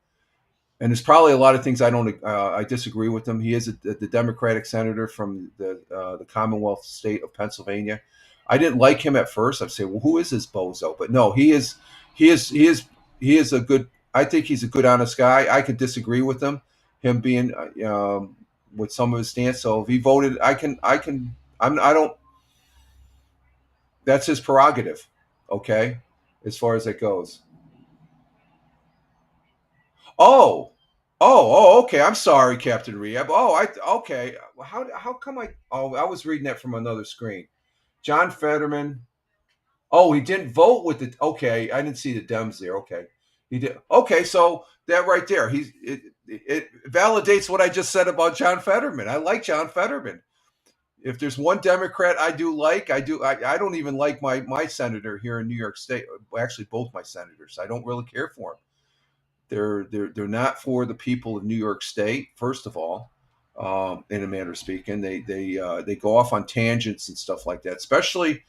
And there's probably a lot of things I disagree with him. He is the Democratic senator from the Commonwealth state of Pennsylvania. I didn't like him at first. I'd say, well, who is this bozo? But no, he is a good. I think he's a good, honest guy. I could disagree with him being with some of his stance. So if he voted, I don't. That's his prerogative. Okay, as far as it goes. Okay. I'm sorry, Captain Rehab. Okay. How come I was reading that from another screen. John Fetterman. Oh, he didn't vote with the. Okay, I didn't see the Dems there. Okay, he did. Okay, so that right there, it validates what I just said about John Fetterman. I like John Fetterman. If there's one Democrat I don't even like my senator here in New York State. Actually, both my senators. I don't really care for them. They're not for the people of New York State. First of all, in a manner of speaking, they go off on tangents and stuff like that. Especially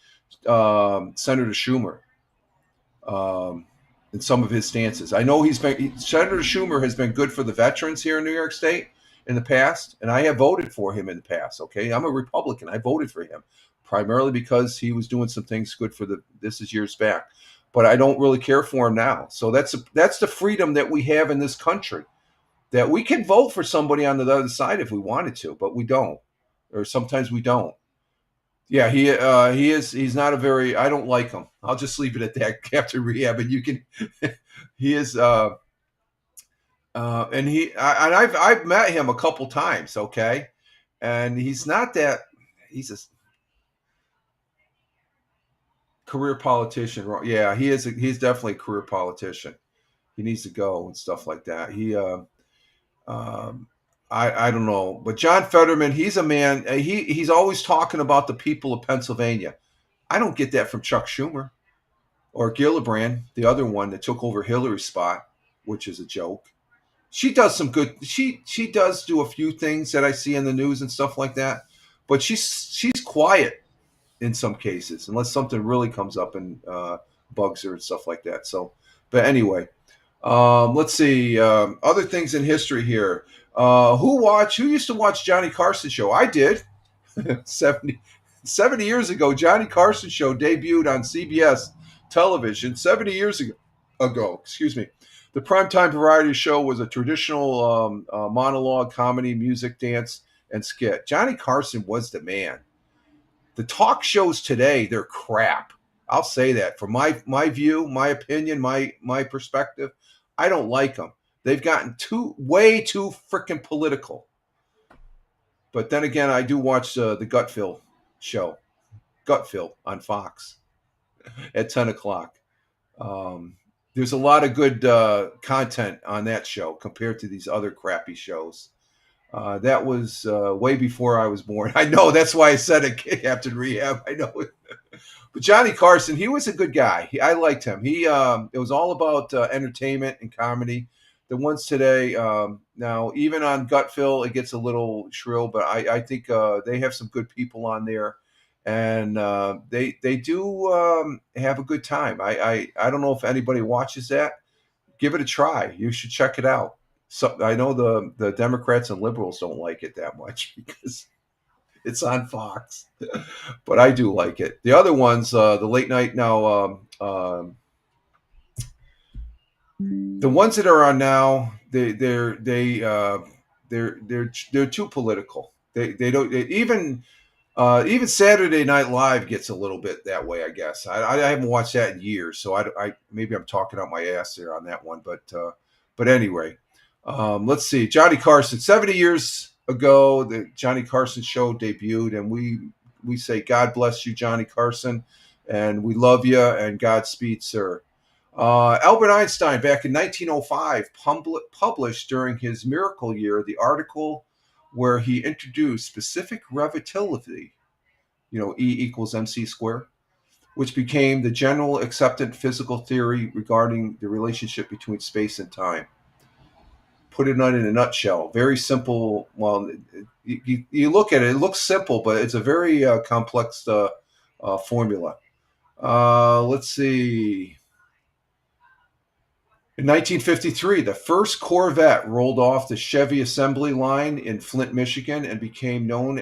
Senator Schumer in some of his stances. I know Senator Schumer has been good for the veterans here in New York State in the past, and I have voted for him in the past. Okay, I'm a Republican. I voted for him primarily because he was doing some things good for this is years back. But I don't really care for him now. So that's the freedom that we have in this country, that we can vote for somebody on the other side if we wanted to, but we don't, or sometimes we don't. Yeah, he's not a very. I don't like him. I'll just leave it at that, Captain Rehab. And you can. He is. And I've met him a couple times. Okay, and he's not that. He's a career politician. Yeah, he's definitely a career politician. He needs to go and stuff like that. I don't know, but John Fetterman, he's a man. He's always talking about the people of Pennsylvania. I don't get that from Chuck Schumer or Gillibrand, the other one that took over Hillary's spot, which is a joke. She does some good. She does do a few things that I see in the news and stuff like that, but she's quiet in some cases, unless something really comes up and bugs her and stuff like that. So, but anyway, let's see other things in history here. Who used to watch Johnny Carson show? I did. 70 years ago, Johnny Carson show debuted on CBS television 70 years ago. Excuse me. The primetime variety show was a traditional monologue, comedy, music, dance, and skit. Johnny Carson was the man. The talk shows today, they're crap. I'll say that from my view, my opinion, my perspective. I don't like them. They've gotten way too freaking political. But then again, I do watch the Gutfeld show, Gutfeld on Fox at 10 o'clock. There's a lot of good content on that show compared to these other crappy shows. That was way before I was born. I know, that's why I said it, Captain Rehab. I know. But Johnny Carson, he was a good guy. I liked him. It was all about entertainment and comedy. The ones today, now even on Gutfeld, it gets a little shrill, but I think they have some good people on there, and they do have a good time. I don't know if anybody watches that. Give it a try. You should check it out. So I know the Democrats and liberals don't like it that much because it's on Fox, but I do like it. The other ones, the late night now, the ones that are on now, they're too political. They don't even Saturday Night Live gets a little bit that way. I guess I haven't watched that in years, so I maybe I'm talking out my ass there on that one. But anyway, let's see. Johnny Carson, 70 years ago, the Johnny Carson show debuted, and we say God bless you, Johnny Carson, and we love you and Godspeed, sir. Albert Einstein, back in 1905, published during his miracle year the article where he introduced specific relativity, E equals mc squared, which became the general accepted physical theory regarding the relationship between space and time. put it on in a nutshell. Very simple. Well, you look at it, it looks simple, but it's a very complex formula. Let's see. In 1953, the first Corvette rolled off the Chevy assembly line in Flint, Michigan, and became known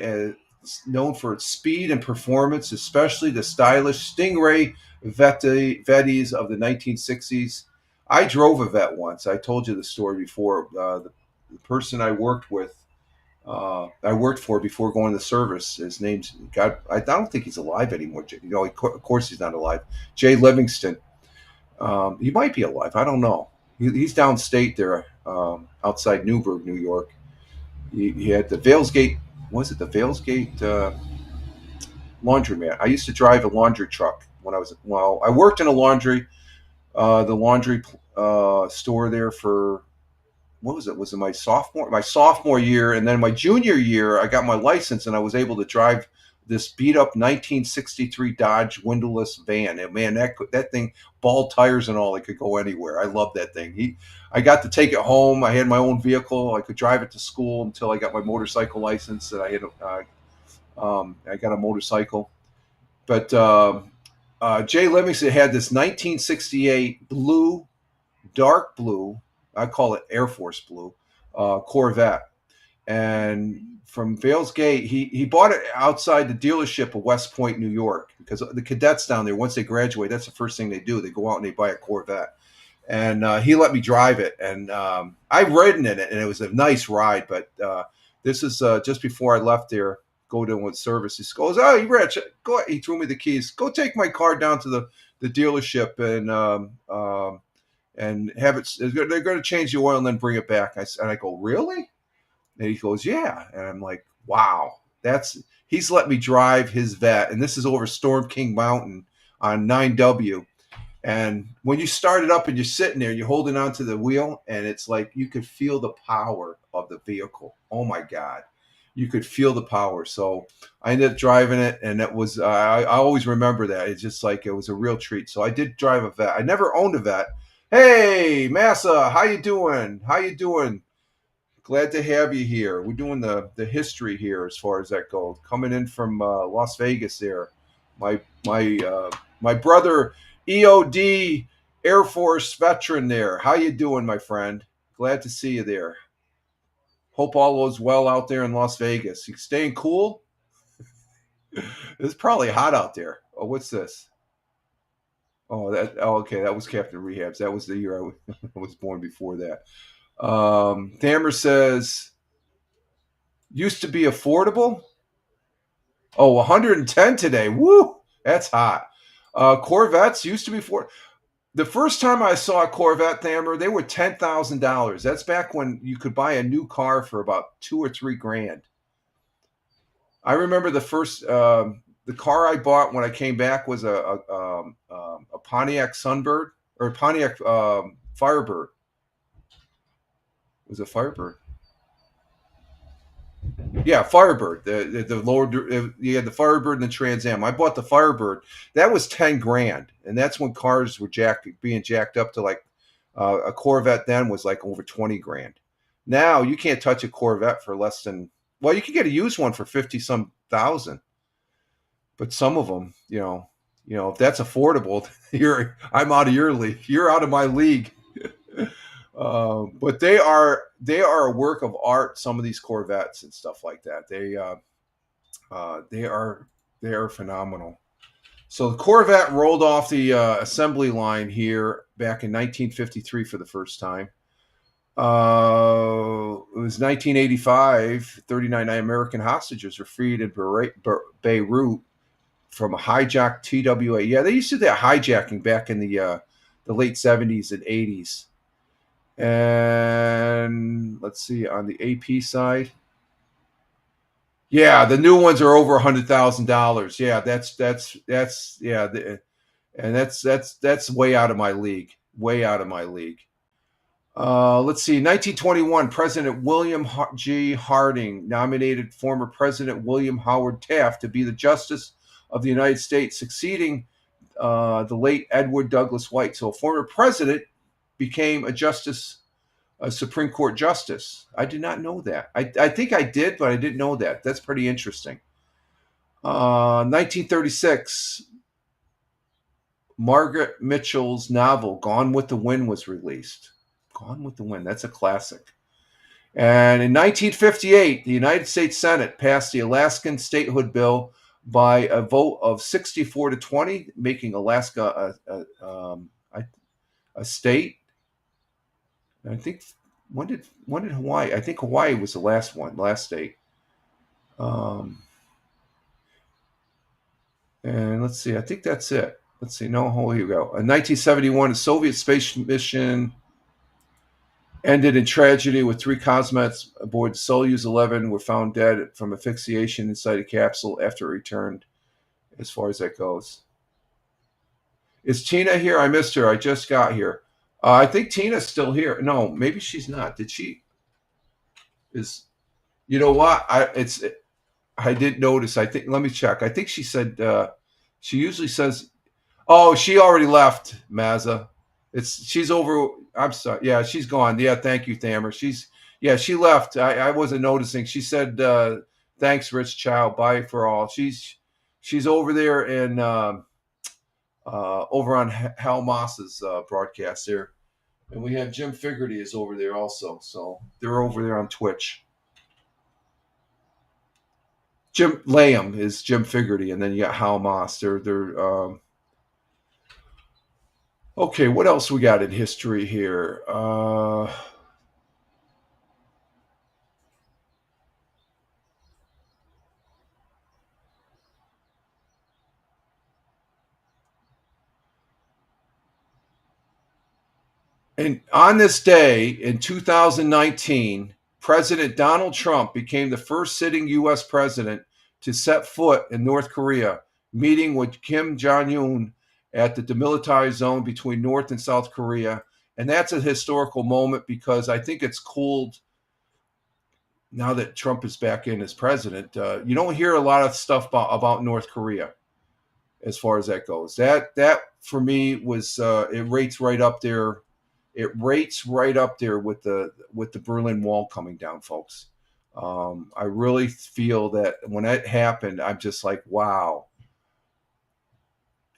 for its speed and performance, especially the stylish Stingray Vettis of the 1960s. I drove a Vette once. I told you the story before. The person I worked for before going to service, his name's God. I don't think he's alive anymore. Of course he's not alive. Jay Livingston. He might be alive. I don't know. He's downstate there, outside Newburgh, New York. He had the Valesgate. Was it the Valesgate laundromat? I used to drive a laundry truck when I worked in a laundry, the laundry store there for, what was it? Was it my sophomore year, and then my junior year, I got my license and I was able to drive this beat up 1963 Dodge windowless van. And man, that thing, ball tires and all, it could go anywhere. I love that thing. I got to take it home. I had my own vehicle. I could drive it to school until I got my motorcycle license. And I got a motorcycle. But Jay Livingston had this 1968 dark blue, I call it Air Force blue, Corvette. And from Valesgate, he bought it outside the dealership of West Point, New York, because the cadets down there, once they graduate, that's the first thing they do. They go out and they buy a Corvette. And he let me drive it. And I've ridden in it, and it was a nice ride. But this is just before I left there, go to one service. He goes, "Oh, you Rich, go ahead." He threw me the keys. Go take my car down to the dealership and have it. They're going to change the oil and then bring it back. And I go, "Really?" And he goes, "Yeah." And I'm like, wow, he's let me drive his Vette. And this is over Storm King Mountain on 9W. And when you start it up and you're sitting there, you're holding onto the wheel, and it's like you could feel the power of the vehicle. Oh my God. You could feel the power. So I ended up driving it, and it was, I always remember that. It's just like, it was a real treat. So I did drive a Vette. I never owned a Vette. Hey, Massa, how you doing? How you doing? Glad to have you here. We're doing the history here as far as that goes. Coming in from Las Vegas there. My brother, EOD Air Force veteran there. How you doing, my friend? Glad to see you there. Hope all is well out there in Las Vegas. You staying cool? It's probably hot out there. Oh, what's this? Oh, okay. That was Captain Rehabs. That was the year I was born before that. Thammer says, used to be affordable. Oh, 110 today. Woo! That's hot. Corvettes used to be the first time I saw a Corvette, Thammer, they were $10,000. That's back when you could buy a new car for about $2 or $3 grand. I remember the first, the car I bought when I came back was a Pontiac Sunbird, or a Pontiac Firebird. Was it Firebird? Yeah, Firebird. The lower, you had the Firebird and the Trans Am. I bought the Firebird. That was 10 grand, and that's when cars were being jacked up to like a Corvette. Then was like over 20 grand. Now you can't touch a Corvette for less than, well, you can get a used one for 50-some thousand, but some of them, you know, if that's affordable, I'm out of your league. You're out of my league. But they are a work of art. Some of these Corvettes and stuff like that. They are phenomenal. So the Corvette rolled off the assembly line here back in 1953 for the first time. It was 1985. 39 American hostages were freed in Beirut from a hijacked TWA. Yeah, they used to do that hijacking back in the late 70s and 80s. And let's see, on the AP side, yeah, the new ones are over $100,000. Yeah, that's way out of my league. Way out of my league. Let's see, 1921, President William G. Harding nominated former President William Howard Taft to be the Justice of the United States, succeeding the late Edward Douglas White. So a former president became a justice a Supreme Court justice. I did not know that. I think I did, but I didn't know that. That's pretty interesting. 1936, Margaret Mitchell's novel Gone with the Wind was released. Gone with the Wind, that's a classic. And in 1958, the United States Senate passed the Alaskan statehood bill by a vote of 64 to 20, making Alaska a state. And I think when did Hawaii? I think Hawaii was the last state. And let's see, I think that's it. Let's see, no, here you go. In 1971, a Soviet space mission ended in tragedy with 3 cosmonauts aboard Soyuz 11 were found dead from asphyxiation inside a capsule after it returned, as far as that goes. Is Tina here? I missed her. I just got here. I think Tina's still here. No, maybe she's not. Did she? You know what? I did notice. I think. Let me check. I think she said. She usually says. Oh, she already left, Mazza. She's over. I'm sorry. Yeah, she's gone. Yeah, thank you, Thamer. She left. I wasn't noticing. She said, "Thanks, Rich Chow. Bye for all." She's over there in over on Hal Moss's broadcast there, and we have Jim Figerty is over there also. So they're over there on Twitch. Jim Layham is Jim Figerty, and then you got Hal Moss. They're okay, what else we got in history here? And on this day in 2019, President Donald Trump became the first sitting U.S. president to set foot in North Korea, meeting with Kim Jong-un at the demilitarized zone between North and South Korea. And that's a historical moment because I think it's cooled now that Trump is back in as president. You don't hear a lot of stuff about North Korea as far as that goes. That for me was it rates right up there. It rates right up there with the Berlin Wall coming down, folks. I really feel that when that happened, I'm just like, wow.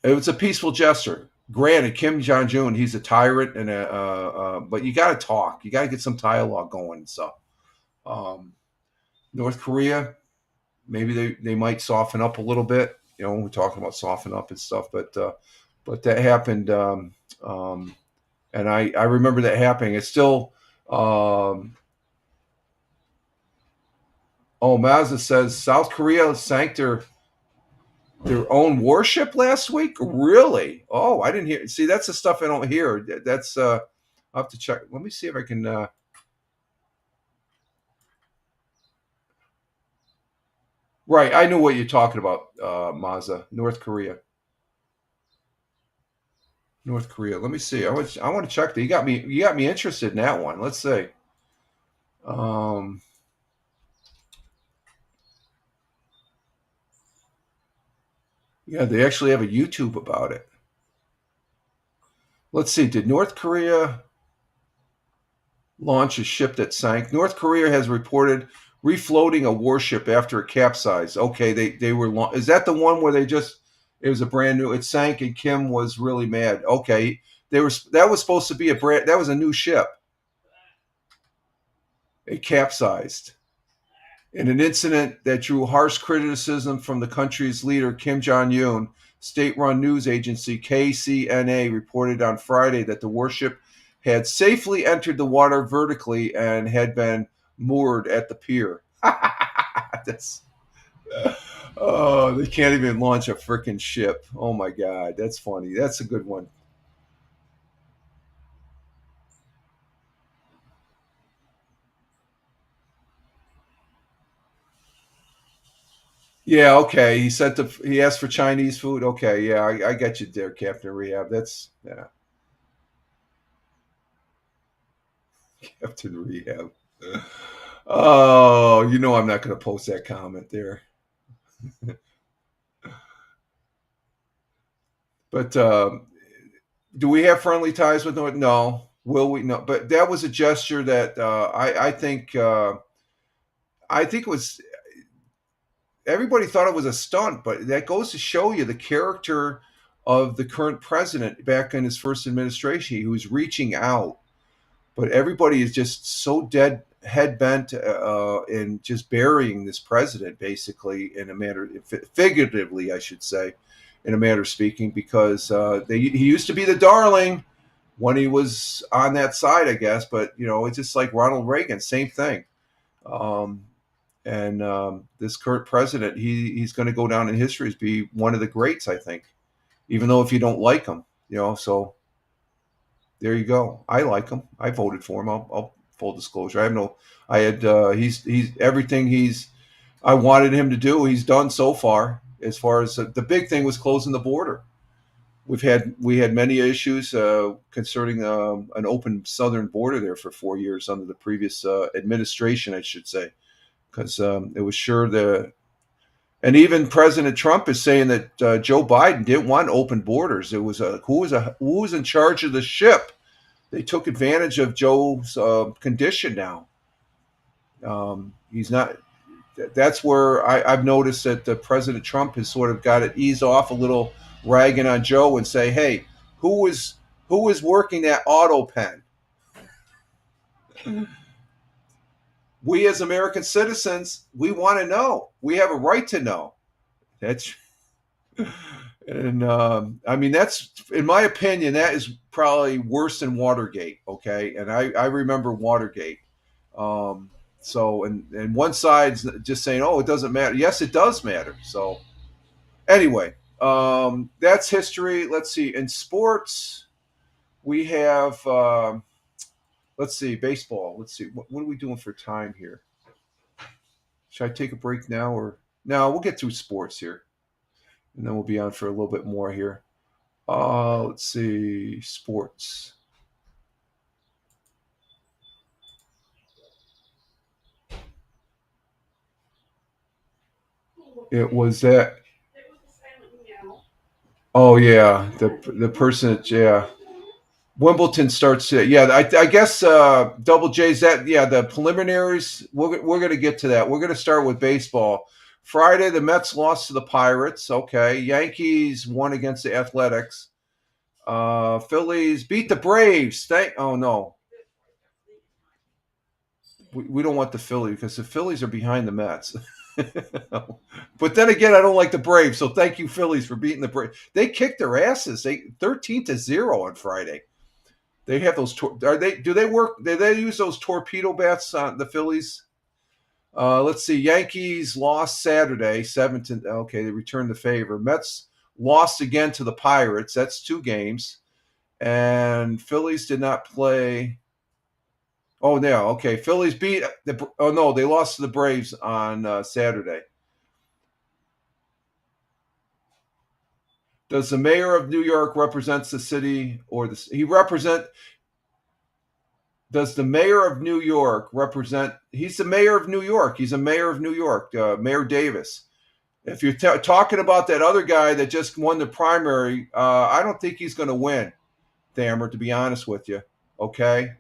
It was a peaceful gesture. Granted, Kim Jong-un, he's a tyrant, and but you got to talk. You got to get some dialogue going. So, North Korea, maybe they might soften up a little bit. You know, we're talking about soften up and stuff, but that happened, and I remember that happening. It's still. Mazda says South Korea sank their own warship last week? Really? Oh, I didn't hear. See, that's the stuff I don't hear. That's I'll have to check. Let me see if I can. Right, I knew what you're talking about, Mazda. North Korea. Let me see. I want to check that. You got me interested in that one. Let's see. Yeah, they actually have a YouTube about it. Let's see. Did North Korea launch a ship that sank? North Korea has reported refloating a warship after it capsized. Okay, they were. Is that the one where it was a brand new? It sank and Kim was really mad. Okay, that was supposed to be that was a new ship. It capsized in an incident that drew harsh criticism from the country's leader, Kim Jong-un. State-run news agency KCNA reported on Friday that the warship had safely entered the water vertically and had been moored at the pier. They can't even launch a freaking ship. Oh, my God. That's funny. That's a good one. Yeah, okay. He asked for Chinese food. Okay, yeah, I got you there, Captain Rehab. That's Captain Rehab. Oh, you know I'm not going to post that comment there. But do we have friendly ties with North? No, Will we? No, but that was a gesture that I think it was. Everybody thought it was a stunt, but that goes to show you the character of the current president back in his first administration. He was reaching out, but everybody is just so dead head bent in just burying this president, basically, in a matter, figuratively, I should say, in a matter of speaking, because he used to be the darling when he was on that side, I guess. But it's just like Ronald Reagan, same thing. And this current president, he's going to go down in history as be one of the greats, I think, even though if you don't like him, so there you go. I like him. I voted for him. I'll full disclosure. He's everything I wanted him to do. He's done so far. As far as the big thing was closing the border. We had many issues concerning an open southern border there for 4 years under the previous administration, I should say. Because it was sure and even President Trump is saying that Joe Biden didn't want open borders. It was who was in charge of the ship. They took advantage of Joe's condition now. He's not. That's where I've noticed that President Trump has sort of got to ease off a little, ragging on Joe and say, "Hey, who is working that auto pen?" We as American citizens, we want to know. We have a right to know. That's in my opinion, that is probably worse than Watergate. Okay, and I remember Watergate. And one side's just saying, "Oh, it doesn't matter." Yes, it does matter. So anyway, that's history. Let's see. In sports, we have. Let's see, baseball. Let's see, what are we doing for time here? Should I take a break now or no? We'll get through sports here, and then we'll be on for a little bit more here. Let's see, sports. It was that. Oh yeah, the person. Yeah. Wimbledon starts. I guess Double J's that. Yeah, the preliminaries. We're going to get to that. We're going to start with baseball. Friday, the Mets lost to the Pirates. Okay, Yankees won against the Athletics. Phillies beat the Braves. Oh no, we don't want the Phillies because the Phillies are behind the Mets. But then again, I don't like the Braves. So thank you, Phillies, for beating the Braves. They kicked their asses. 13-0 on Friday. They have those. Do they work? Do they use those torpedo bats on the Phillies? Let's see. Yankees lost Saturday, 7-. Okay, they returned the favor. Mets lost again to the Pirates. That's 2 games, and Phillies did not play. Oh, no. Okay, Phillies beat the. Oh no, they lost to the Braves on Saturday. Does the mayor of New York represents the city or does the mayor of New York represent? He's the mayor of New York. He's a mayor of New York, Mayor Davis. If you're talking about that other guy that just won the primary, I don't think he's going to win, Thammer, to be honest with you. Okay?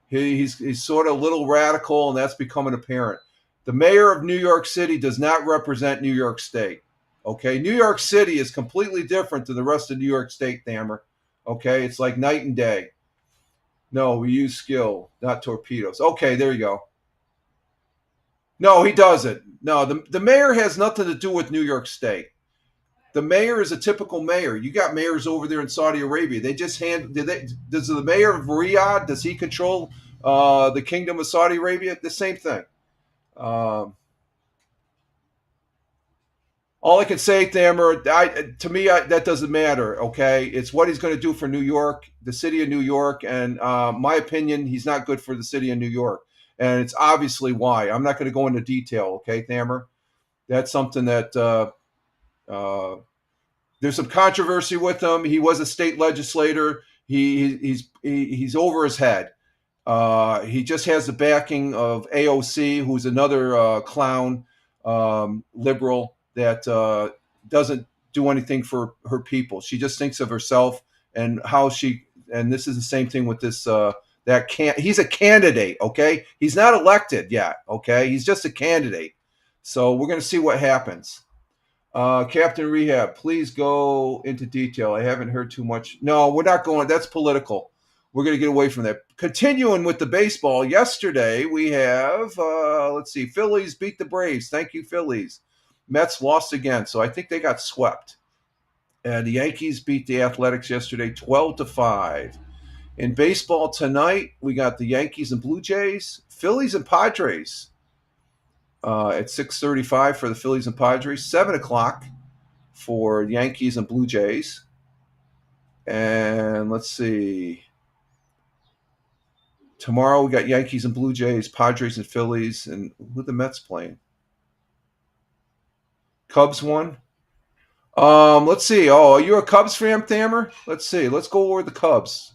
He's sort of a little radical, and that's becoming apparent. The mayor of New York City does not represent New York State. Okay, New York City is completely different than the rest of New York State, Thammer. Okay, it's like night and day. No, we use skill, not torpedoes. Okay, there you go. No, he doesn't. No, the mayor has nothing to do with New York State. The mayor is a typical mayor. You got mayors over there in Saudi Arabia. They just does the mayor of Riyadh, does he control the kingdom of Saudi Arabia? The same thing. All I can say, Thammer, to me, that doesn't matter, okay? It's what he's going to do for New York, the city of New York, and my opinion, he's not good for the city of New York. And it's obviously why. I'm not going to go into detail, okay, Thammer? That's something that there's some controversy with him. He was a state legislator. He's over his head. He just has the backing of AOC, who's another clown liberal that doesn't do anything for her people. She just thinks of herself and how and this is the same thing with this that He's a candidate, okay? He's not elected yet, okay? He's just a candidate. So we're going to see what happens. Captain Rehab, please go into detail. I haven't heard too much. No, we're not going. That's political. We're going to get away from that. Continuing with the baseball, yesterday we have, Phillies beat the Braves. Thank you, Phillies. Mets lost again, so I think they got swept. And the Yankees beat the Athletics yesterday 12-5. In baseball tonight, we got the Yankees and Blue Jays, Phillies and Padres at 6:35 for the Phillies and Padres, 7 o'clock for Yankees and Blue Jays. And let's see. Tomorrow we got Yankees and Blue Jays, Padres and Phillies, and who are the Mets playing? Cubs won. Let's see. Oh, are you a Cubs fan, Thammer? Let's see. Let's go over the Cubs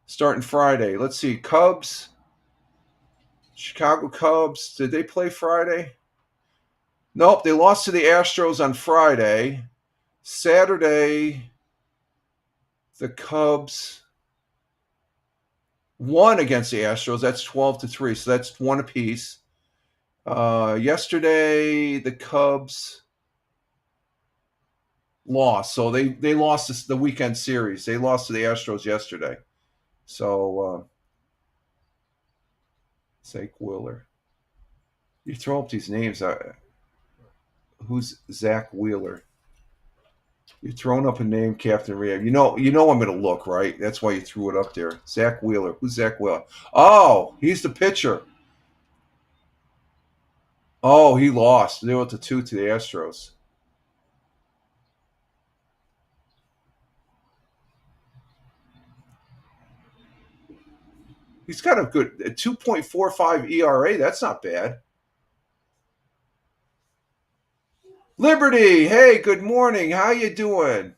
starting Friday. Let's see. Cubs, Chicago Cubs. Did they play Friday? Nope. They lost to the Astros on Friday. Saturday, the Cubs won against the Astros. That's 12-3. So that's one apiece. Yesterday, the Cubs lost. So they lost the weekend series. They lost to the Astros yesterday. So, Zach Wheeler. You throw up these names. Who's Zach Wheeler? You're throwing up a name, Captain Rehab. You know I'm going to look, right? That's why you threw it up there. Zach Wheeler. Who's Zach Wheeler? Oh, he's the pitcher. Oh, he lost 0-2 to the Astros. He's got a good 2.45 ERA. That's not bad. Liberty, hey, good morning. How you doing?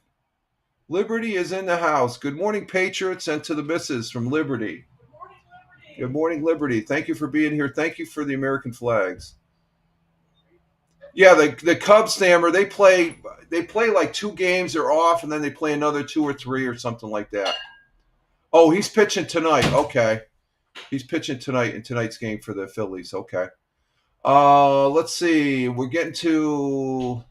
Liberty is in the house. Good morning, Patriots, and to the missus from Liberty. Good morning, Liberty. Good morning, Liberty. Thank you for being here. Thank you for the American flags. Yeah, the Cubs, Stammer, they play like 2 games, they're off, and then they play another 2 or 3 or something like that. Oh, he's pitching tonight. Okay. He's pitching tonight in tonight's game for the Phillies. Okay. Let's see. We're getting to,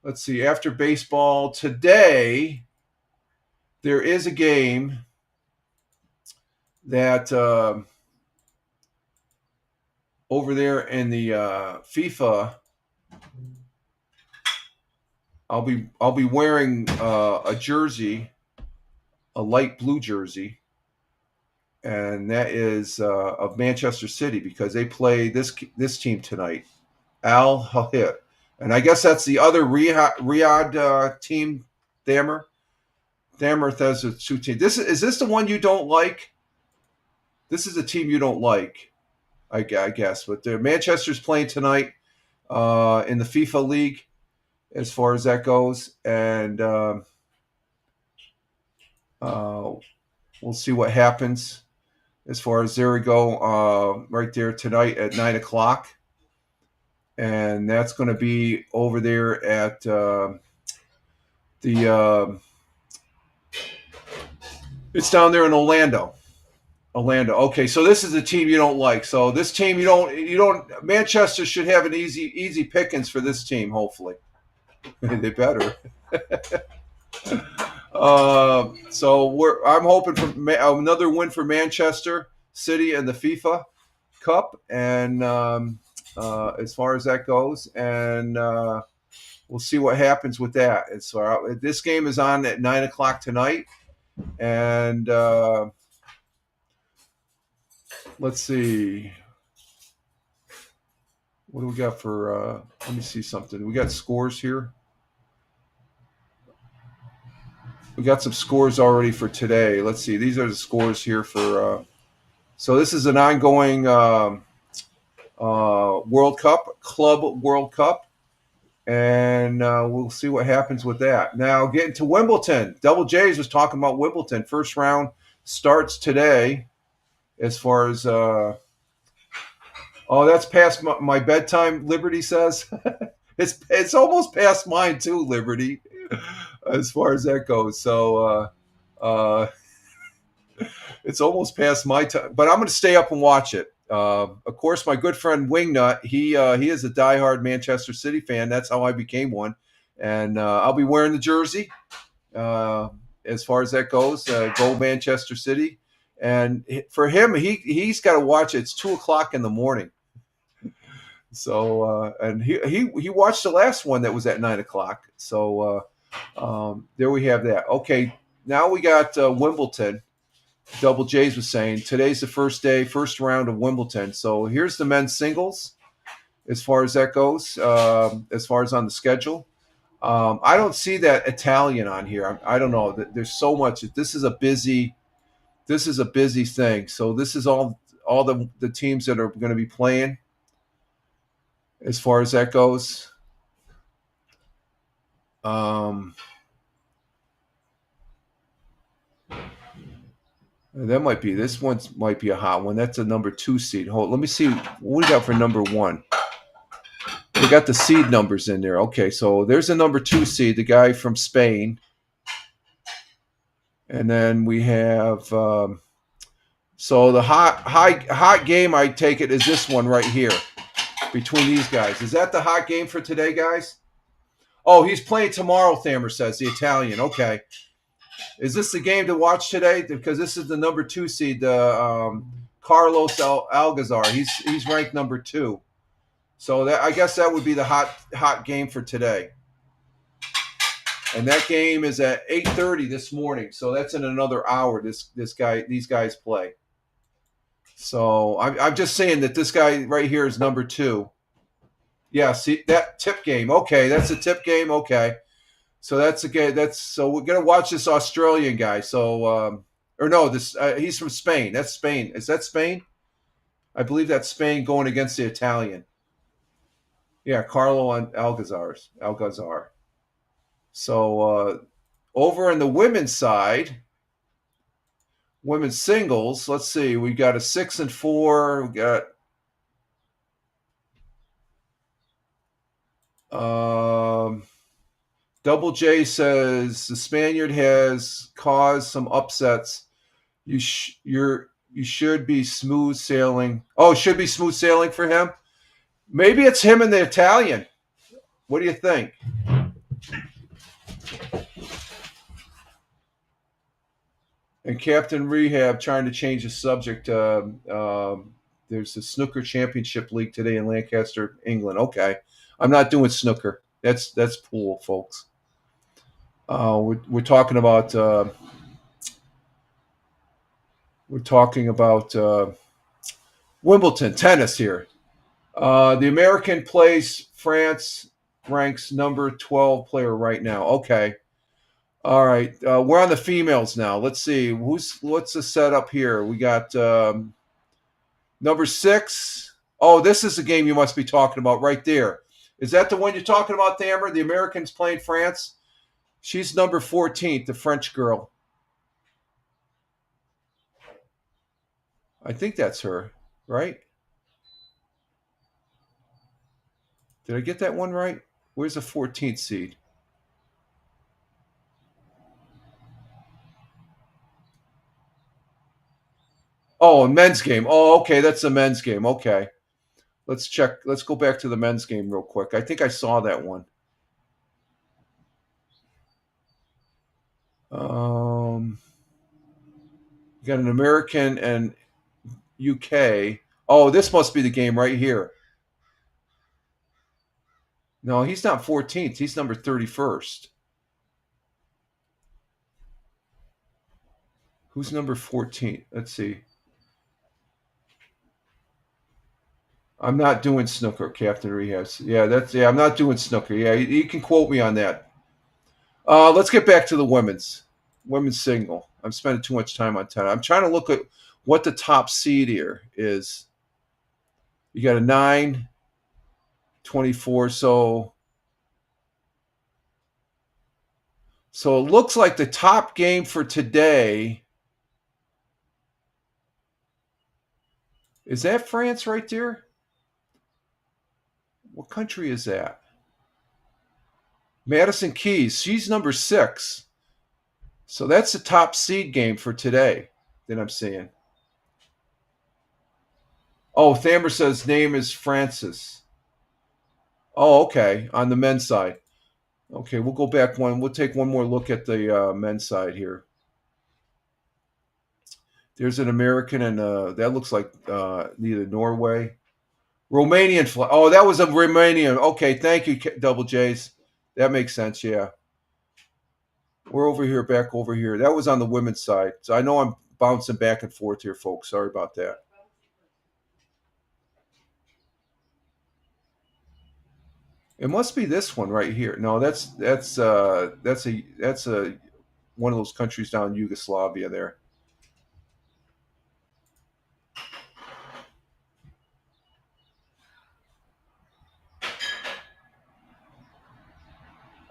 after baseball today, there is a game that over there in the FIFA, I'll be wearing a jersey, a light blue jersey. And that is of Manchester City because they play this team tonight, Al Hilal. And I guess that's the other Riyadh team, Thammer. Thammer has a 2 team. Is this the one you don't like? This is a team you don't like, I guess. But Manchester's playing tonight in the FIFA League as far as that goes. And we'll see what happens. As far as there we go, right there tonight at 9 o'clock. And that's going to be over there at it's down there in Orlando. Okay, so this is a team you don't like. So this team you don't Manchester should have an easy pickings for this team, hopefully. They better. So I'm hoping for another win for Manchester City in the FIFA Cup, and as far as that goes, and we'll see what happens with that. And so this game is on at 9 o'clock tonight, and let's see. What do we got for? Let me see something. We got scores here. We got some scores already for today. Let's see. These are the scores here for. So this is an ongoing World Cup, Club World Cup, and we'll see what happens with that. Now getting to Wimbledon. Double J's was talking about Wimbledon. First round starts today. As far as that's past my bedtime. Liberty says it's almost past mine too. Liberty. As far as that goes. So It's almost past my time, but I'm going to stay up and watch it. Of course, my good friend Wingnut, he is a diehard Manchester City fan. That's how I became one, and I'll be wearing the jersey. As far as that goes, go Manchester City. And for him, he's got to watch it. It's 2:00 in the morning. So and he watched the last one that was at 9:00. So there we have that. Okay, now we got Wimbledon. Double J's was saying today's the first round of Wimbledon. So here's the men's singles as far as that goes, as far as on the schedule. I don't see that Italian on here. I don't know. There's so much. This is a busy thing. So this is all the teams that are going to be playing as far as that goes. This one might be a hot one. That's a number 2 seed. Let me see what we got for number 1. We got the seed numbers in there. Okay, so there's a number 2 seed, the guy from Spain. And then we have so the hot game, I take it, is this one right here between these guys. Is that the hot game for today, guys? Oh, he's playing tomorrow, Thamer says, the Italian. Okay. Is this the game to watch today? Because this is the number 2 seed, Carlos Alcazar. He's ranked number 2. So I guess that would be the hot game for today. And that game is at 8:30 this morning. So that's in another hour. These guys play. So I'm just saying that this guy right here is number 2. Yeah, see that tip game. Okay, that's a tip game. Okay. So that's okay. So we're gonna watch this Australian guy. So he's from Spain. That's Spain. Is that Spain? I believe that's Spain going against the Italian. Yeah, Carlo Alcazar. So over in the women's side, women's singles. Let's see. We got a 6-4. We got Double J says the Spaniard has caused some upsets. You should be smooth sailing. Oh, it should be smooth sailing for him. Maybe it's him and the Italian. What do you think? And Captain Rehab trying to change the subject. There's the snooker championship league today in Lancaster, England. Okay, I'm not doing snooker. That's pool, folks. We're talking about Wimbledon tennis here. The American plays France, ranks number 12 player right now. Okay. All right. We're on the females now. Let's see. What's the setup here? We got number 6. Oh, this is the game you must be talking about right there. Is that the one you're talking about, Thamer? The Americans playing France? She's number 14, the French girl. I think that's her, right? Did I get that one right? Where's the 14th seed? Oh, a men's game. Oh, okay, that's the men's game. Okay. Let's check. Let's go back to the men's game real quick. I think I saw that one. You got an American and UK. Oh, this must be the game right here. No, he's not 14th. He's number 31st. Who's number 14? Let's see. I'm not doing snooker, Captain Rehas. Yeah, I'm not doing snooker. Yeah, you can quote me on that. Let's get back to the women's single. I'm spending too much time on tennis. I'm trying to look at what the top seed here is. You got a 9, 24. So it looks like the top game for today. Is that France right there? What country is that? Madison Keys. She's number 6. So that's the top seed game for today. that I'm seeing. Oh, Thamber says name is Francis. Oh, okay. On the men's side. Okay, we'll go back one. We'll take one more look at the men's side here. There's an American, and that looks like either Norway. Romanian flag. Oh, that was a Romanian. Okay, thank you, Double J's. That makes sense, yeah. We're over here, back over here. That was on the women's side. So I know I'm bouncing back and forth here, folks. Sorry about that. It must be this one right here. No, that's a one of those countries down in Yugoslavia there.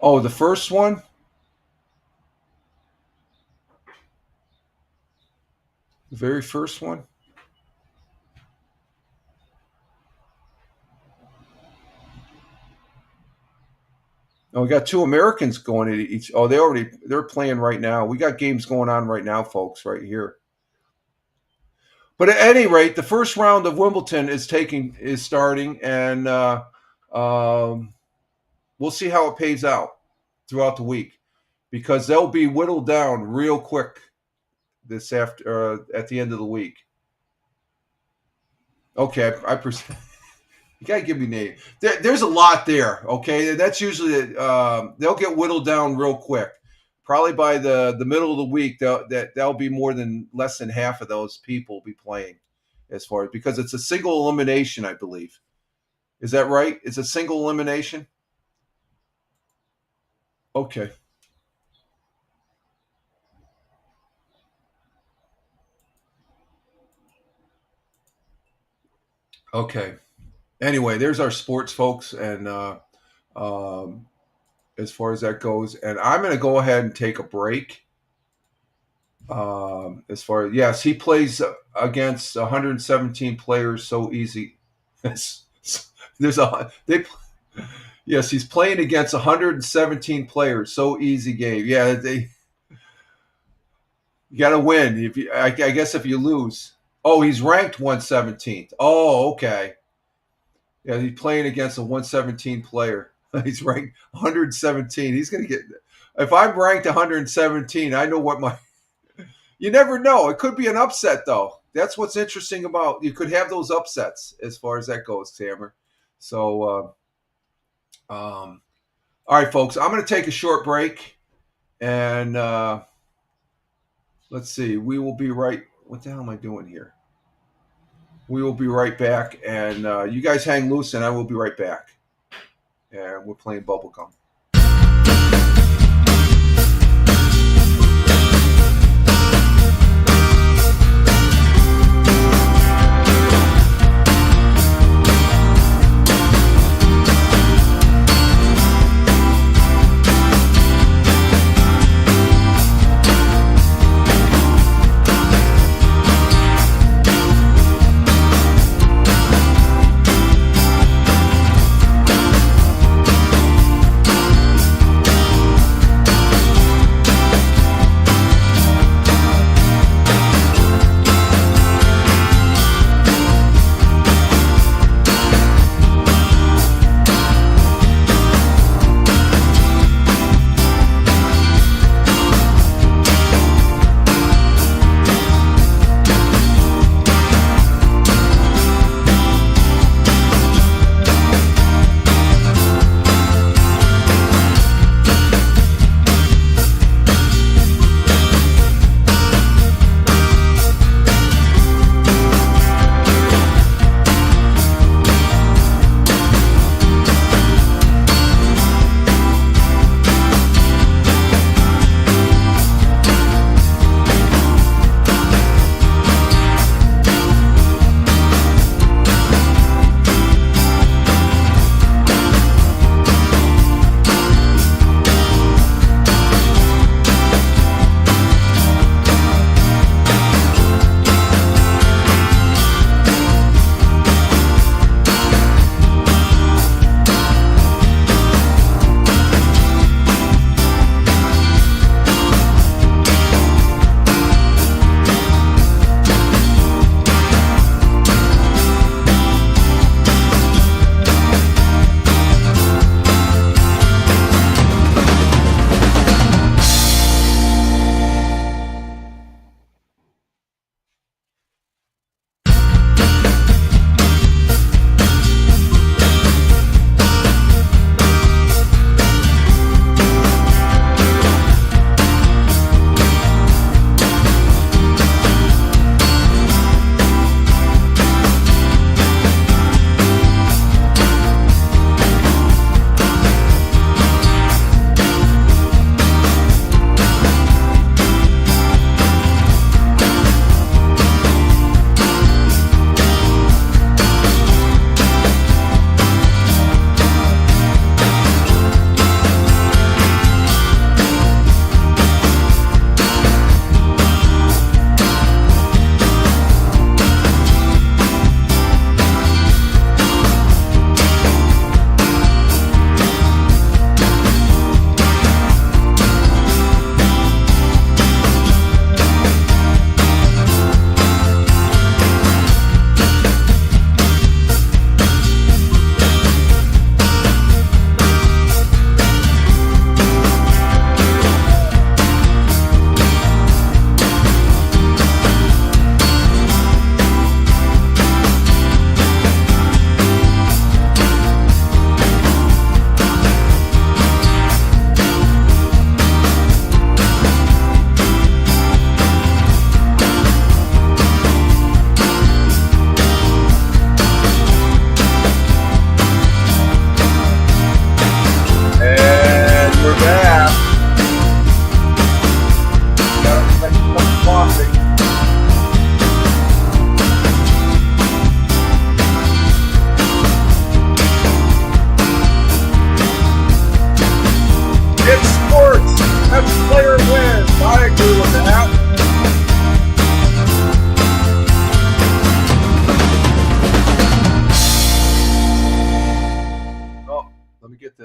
Oh, the first one? The very first one? Oh, we got two Americans going at each. Oh, they're playing right now. We got games going on right now, folks, right here. But at any rate, the first round of Wimbledon is starting, and we'll see how it pays out throughout the week, because they'll be whittled down real quick at the end of the week. Okay, you gotta give me name. There's a lot there. Okay, that's usually they'll get whittled down real quick. Probably by the middle of the week, that'll be less than half of those people will be playing, because it's a single elimination, I believe. Is that right? It's a single elimination. Okay. Okay. Anyway, there's our sports, folks, and as far as that goes, and I'm going to go ahead and take a break. Yes, he plays against 117 players so easy. Yes, he's playing against 117 players, so easy game. Yeah, you got to win. I guess if you lose. Oh, he's ranked 117th. Oh, okay. Yeah, he's playing against a 117 player. He's ranked 117. He's going to get. If I'm ranked 117, I know what my. You never know. It could be an upset, though. That's what's interesting about. You could have those upsets as far as that goes, Tamara. So, all right, folks. I'm going to take a short break, and let's see. We will be right. What the hell am I doing here? We will be right back, and you guys hang loose, and I will be right back. And we're playing Bubblegum.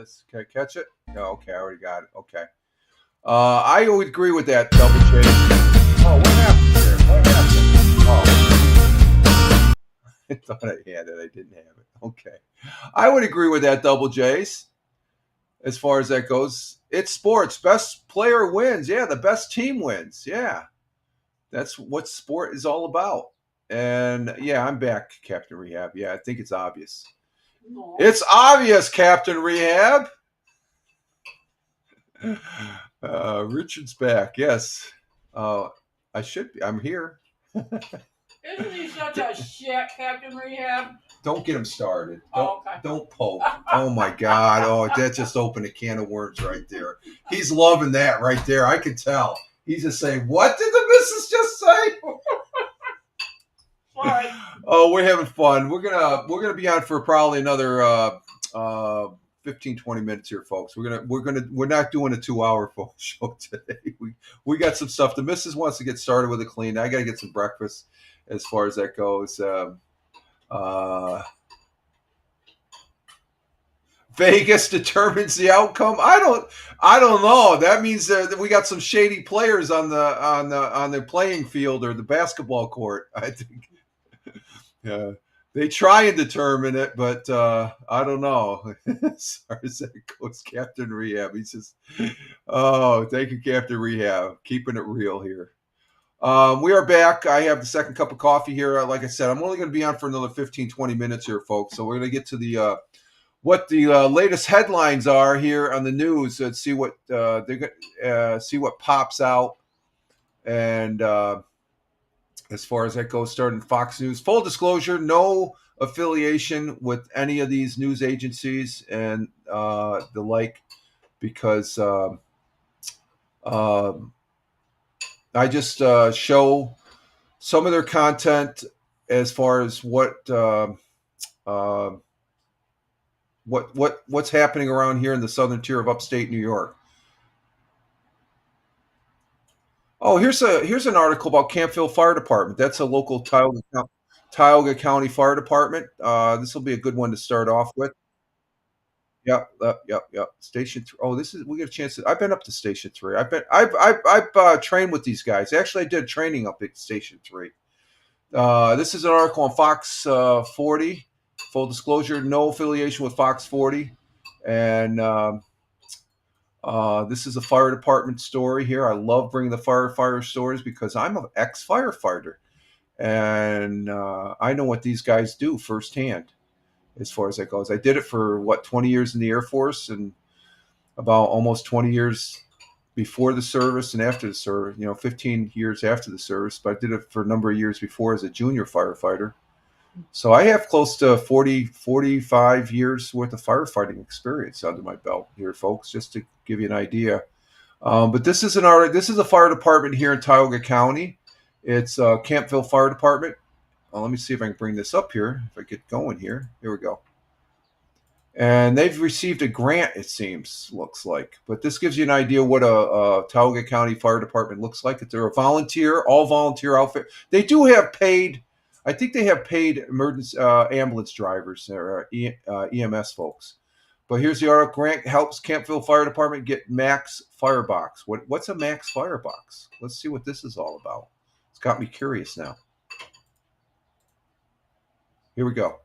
is. Can I catch it? No, okay, I already got it. Okay. I would agree with that, Double J. Oh, what happened there? What happened? Oh. I thought I had it. I didn't have it. Okay. I would agree with that, Double J's. As far as that goes, it's sports. Best player wins. Yeah, the best team wins. Yeah. That's what sport is all about. And yeah, I'm back, Captain Rehab. Yeah, I think it's obvious. No. It's obvious, Captain Rehab. Richard's back. Yes. I should be. I'm here. Isn't he such a shit, Captain Rehab? Don't get him started. Oh, okay. Don't poke. Oh my God. Oh, that just opened a can of worms right there. He's loving that right there. I can tell. He's just saying, "What did the missus just say?" Sorry. Oh, we're having fun. We're gonna be on for probably another 15, 20 minutes here, folks. We're not doing a 2-hour show today. We got some stuff. The missus wants to get started with a clean. I gotta get some breakfast as far as that goes. Vegas determines the outcome. I don't know. That means that we got some shady players on the playing field or the basketball court. I think they try and determine it, but I don't know. As far as that goes, Captain Rehab. He says, "Oh, thank you, Captain Rehab, keeping it real here." We are back. I have the second cup of coffee here. Like I said, I'm only going to be on for another 15, 20 minutes here, folks. So we're going to get to the what the latest headlines are here on the news and see what see what pops out. And as far as that goes, starting Fox News. Full disclosure, no affiliation with any of these news agencies and the like, because I just show some of their content as far as what's happening around here in the southern tier of upstate New York. Oh, here's an article about Campville Fire Department. That's a local Tioga County Fire Department. This will be a good one to start off with. Yep. Station 3. Oh, we get a chance. I've been up to Station 3. I've trained with these guys. Actually, I did training up at Station 3. This is an article on Fox 40. Full disclosure, no affiliation with Fox 40. And this is a fire department story here. I love bringing the firefighter stories because I'm an ex-firefighter. And I know what these guys do firsthand. As far as that goes, I did it for 20 years in the Air Force, and about almost 20 years before the service and after the service. 15 years after the service, but I did it for a number of years before as a junior firefighter. So I have close to 45 years worth of firefighting experience under my belt here, folks, just to give you an idea. But this is a fire department here in Tioga County. It's Campville Fire Department. Let me see if I can bring this up here. If I get going here. Here we go. And they've received a grant, it seems, looks like. But this gives you an idea what a Tioga County Fire Department looks like. They're a all volunteer outfit. They do have paid, I think they have paid emergency ambulance drivers or EMS folks. But here's the article. Grant helps Campville Fire Department get Max Firebox. What's a Max Firebox? Let's see what this is all about. It's got me curious now. Here we go.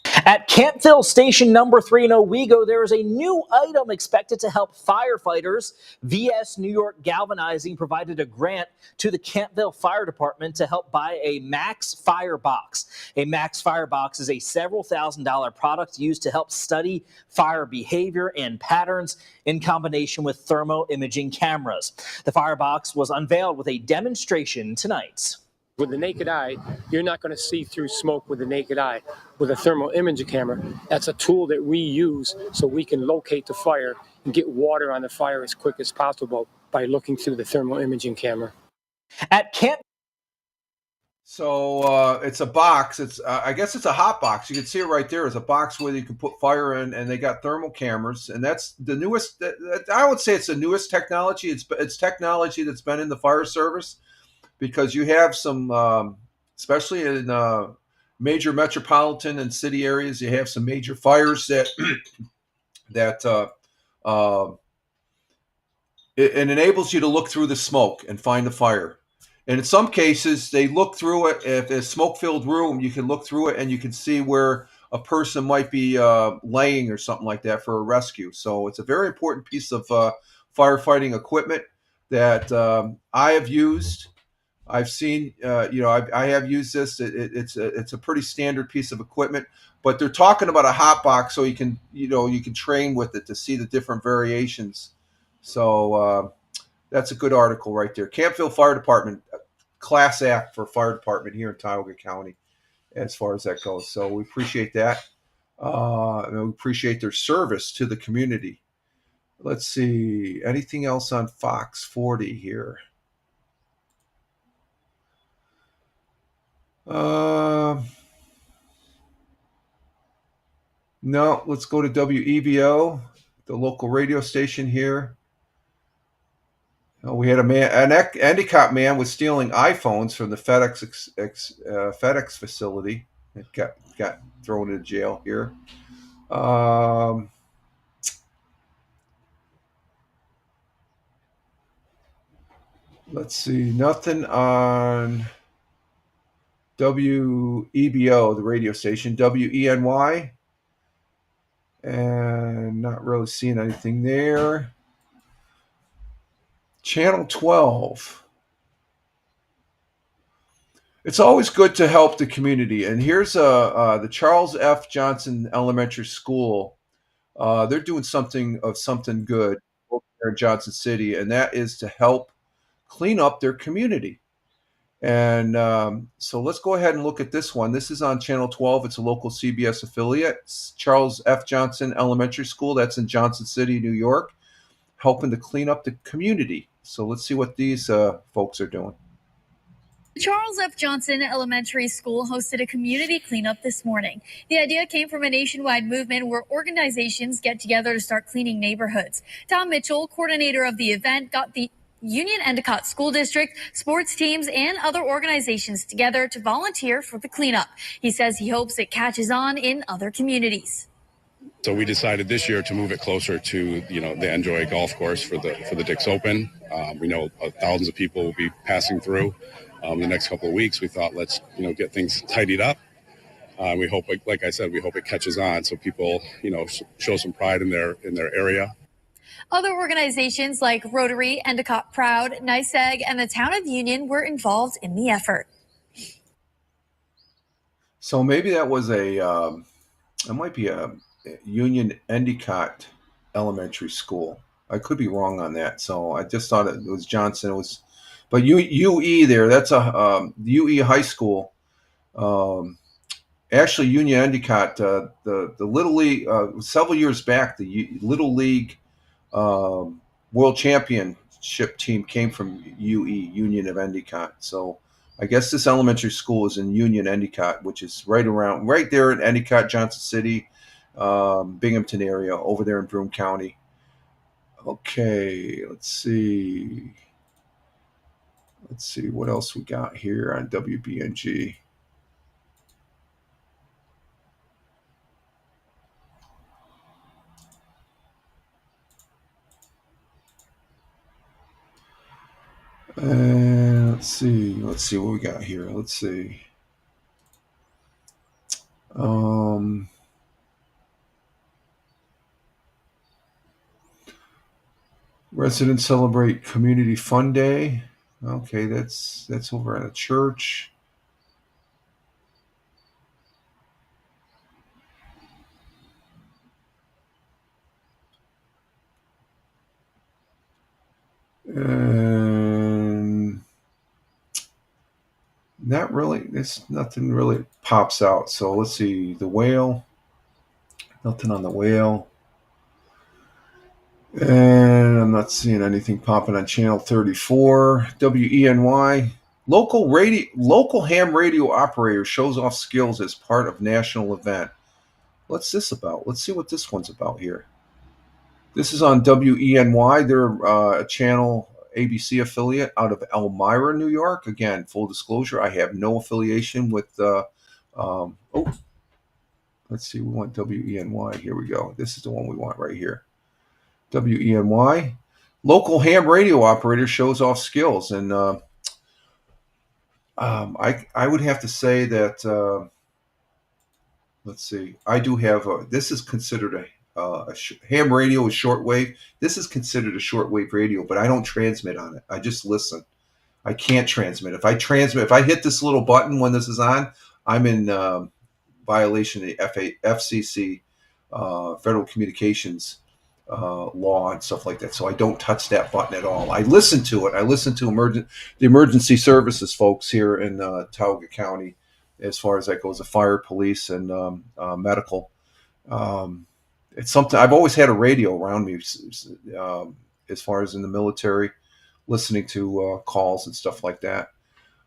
At Campville Station number 3 in Owego, there is a new item expected to help firefighters. VS New York Galvanizing provided a grant to the Campville Fire Department to help buy a Max Firebox. A Max Firebox is a several $1,000s product used to help study fire behavior and patterns in combination with thermal imaging cameras. The Firebox was unveiled with a demonstration tonight. With the naked eye, you're not going to see through smoke with the naked eye. With a thermal imaging camera, that's a tool that we use so we can locate the fire and get water on the fire as quick as possible by looking through the thermal imaging camera. So it's a box. I guess it's a hot box. You can see it right there. It's a box where you can put fire in, and they got thermal cameras. And that's the newest. I would say it's the newest technology. It's technology that's been in the fire service. Because you have some, especially in major metropolitan and city areas, you have some major fires that that it enables you to look through the smoke and find the fire. And in some cases, they look through it. If it's a smoke-filled room, you can look through it and you can see where a person might be laying or something like that for a rescue. So it's a very important piece of firefighting equipment that I have used. I've seen, I have used this. It's a pretty standard piece of equipment, but they're talking about a hot box so you can train with it to see the different variations. So that's a good article right there. Campville Fire Department, class act for fire department here in Tioga County, as far as that goes. So we appreciate that. And we appreciate their service to the community. Let's see. Anything else on Fox 40 here? No, let's go to WEBO, the local radio station here. We had an Endicott man was stealing iPhones from the FedEx facility. It got thrown into jail here. Let's see, nothing on WEBO, the radio station, WENY, and not really seeing anything there. Channel 12. It's always good to help the community. And here's the Charles F. Johnson Elementary School. They're doing something good over there in Johnson City, and that is to help clean up their community. And so let's go ahead and look at this one. This is on Channel 12. It's a local CBS affiliate. It's Charles F. Johnson Elementary School. That's in Johnson City, New York, helping to clean up the community. So let's see what these folks are doing. Charles F. Johnson Elementary School hosted a community cleanup this morning. The idea came from a nationwide movement where organizations get together to start cleaning neighborhoods. Tom Mitchell, coordinator of the event, got the Union Endicott School District, sports teams, and other organizations together to volunteer for the cleanup. He says he hopes it catches on in other communities. So we decided this year to move it closer to, the Enjoy golf course for the Dix Open. We know thousands of people will be passing through the next couple of weeks. We thought, let's, get things tidied up. We hope, like I said, we hope it catches on so people, show some pride in their area. Other organizations like Rotary, Endicott Proud, NYSEG, and the town of Union were involved in the effort. So maybe that was it might be a Union Endicott Elementary School. I could be wrong on that. So I just thought it was Johnson. But UE there, that's a UE high school. Actually, Union Endicott, the Little League, several years back, the Little League World Championship team came from UE, Union of Endicott. So I guess this elementary school is in Union Endicott, which is right there in Endicott, Johnson City, Binghamton area, over there in Broome County. Okay, let's see what else we got here on WBNG. Let's see what we got here. Let's see. Residents celebrate Community Fun Day. Okay, that's over at a church. And not really, nothing really pops out. So let's see, the whale. Nothing on the whale. And I'm not seeing anything popping on Channel 34. WENY. Local ham radio operator shows off skills as part of national event. What's this about? Let's see what this one's about here. This is on WENY. They're a channel ABC affiliate out of Elmira, New York. Again, full disclosure, I have no affiliation with. Let's see. We want WENY. Here we go. This is the one we want right here. WENY. Local ham radio operator shows off skills. And I would have to say that, let's see. I do have this is considered ham radio is shortwave. This is considered a shortwave radio, but I don't transmit on it. I just listen. I can't transmit. If I hit this little button when this is on, I'm in violation of the FCC, Federal Communications law and stuff like that. So I don't touch that button at all. I listen to it. I listen to the emergency services folks here in Tioga County, as far as that goes, the fire, police, and medical. It's something I've always had a radio around me, as far as in the military, listening to calls and stuff like that.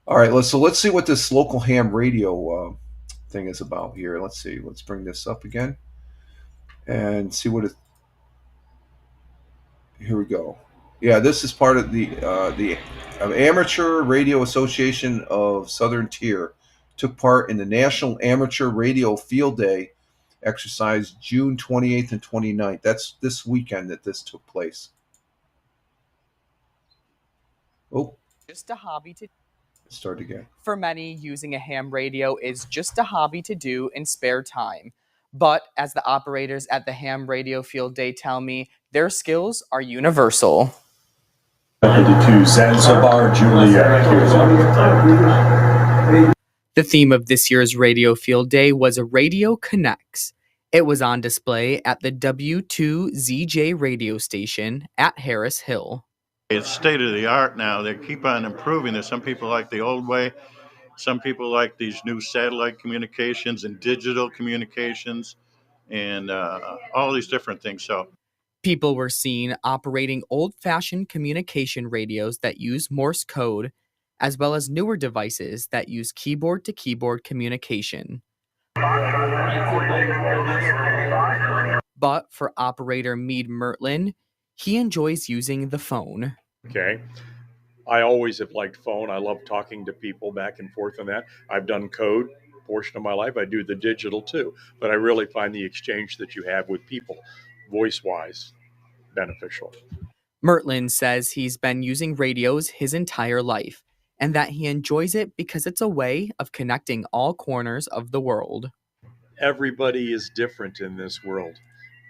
All right, let's see what this local ham radio thing is about here. Let's see. Let's bring this up again and see what it. Here we go. Yeah, this is part of the Amateur Radio Association of Southern Tier. Took part in the National Amateur Radio Field Day exercise June 28th and 29th. That's this weekend that this took place. Oh, just a hobby to start again. For many, using a ham radio is just a hobby to do in spare time. But as the operators at the Ham Radio Field Day tell me, their skills are universal. 92 Zanzibar, Juliet. The theme of this year's Radio Field Day was Radio Connects. It was on display at the W2ZJ radio station at Harris Hill. It's state of the art now. They keep on improving it. Some people like the old way. Some people like these new satellite communications and digital communications and all these different things. So people were seen operating old-fashioned communication radios that use Morse code, as well as newer devices that use keyboard-to-keyboard communication. But for operator Mead Mertlin, he enjoys using the phone. Okay. I always have liked phone. I love talking to people back and forth on that. I've done code portion of my life. I do the digital too. But I really find the exchange that you have with people, voice-wise, beneficial. Mertlin says he's been using radios his entire life, and that he enjoys it because it's a way of connecting all corners of the world. Everybody is different in this world.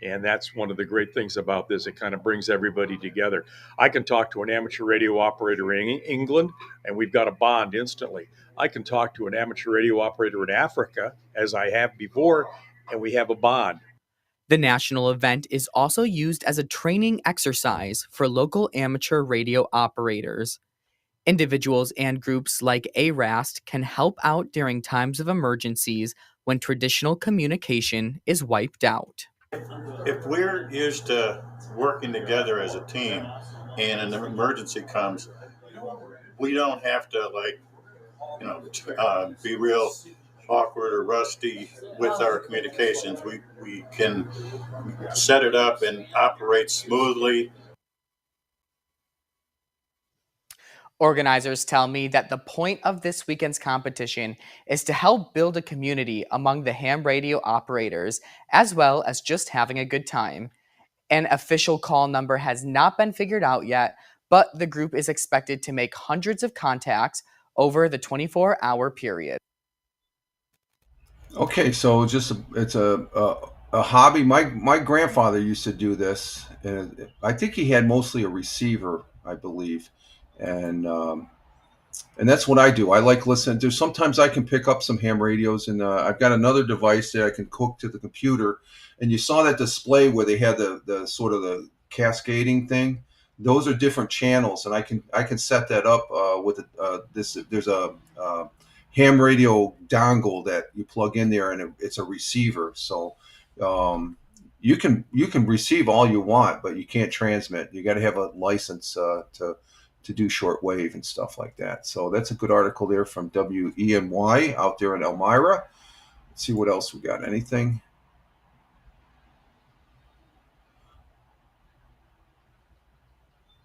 And that's one of the great things about this. It kind of brings everybody together. I can talk to an amateur radio operator in England, and we've got a bond instantly. I can talk to an amateur radio operator in Africa, as I have before, and we have a bond. The national event is also used as a training exercise for local amateur radio operators. Individuals and groups like ARAST can help out during times of emergencies when traditional communication is wiped out. If we're used to working together as a team and an emergency comes, we don't have to be real awkward or rusty with our communications. We can set it up and operate smoothly. Organizers tell me that the point of this weekend's competition is to help build a community among the ham radio operators, as well as just having a good time. An official call number has not been figured out yet, but the group is expected to make hundreds of contacts over the 24-hour period. Okay, so it's a hobby. My grandfather used to do this, and I think he had mostly a receiver, I believe. And that's what I do. I like listening to. Sometimes I can pick up some ham radios, and I've got another device that I can hook to the computer. And you saw that display where they had the sort of the cascading thing. Those are different channels, and I can set that up with this. There's a ham radio dongle that you plug in there, and it's a receiver. So you can receive all you want, but you can't transmit. You got to have a license to do shortwave and stuff like that. So that's a good article there from WENY out there in Elmira. Let's see what else we got. Anything?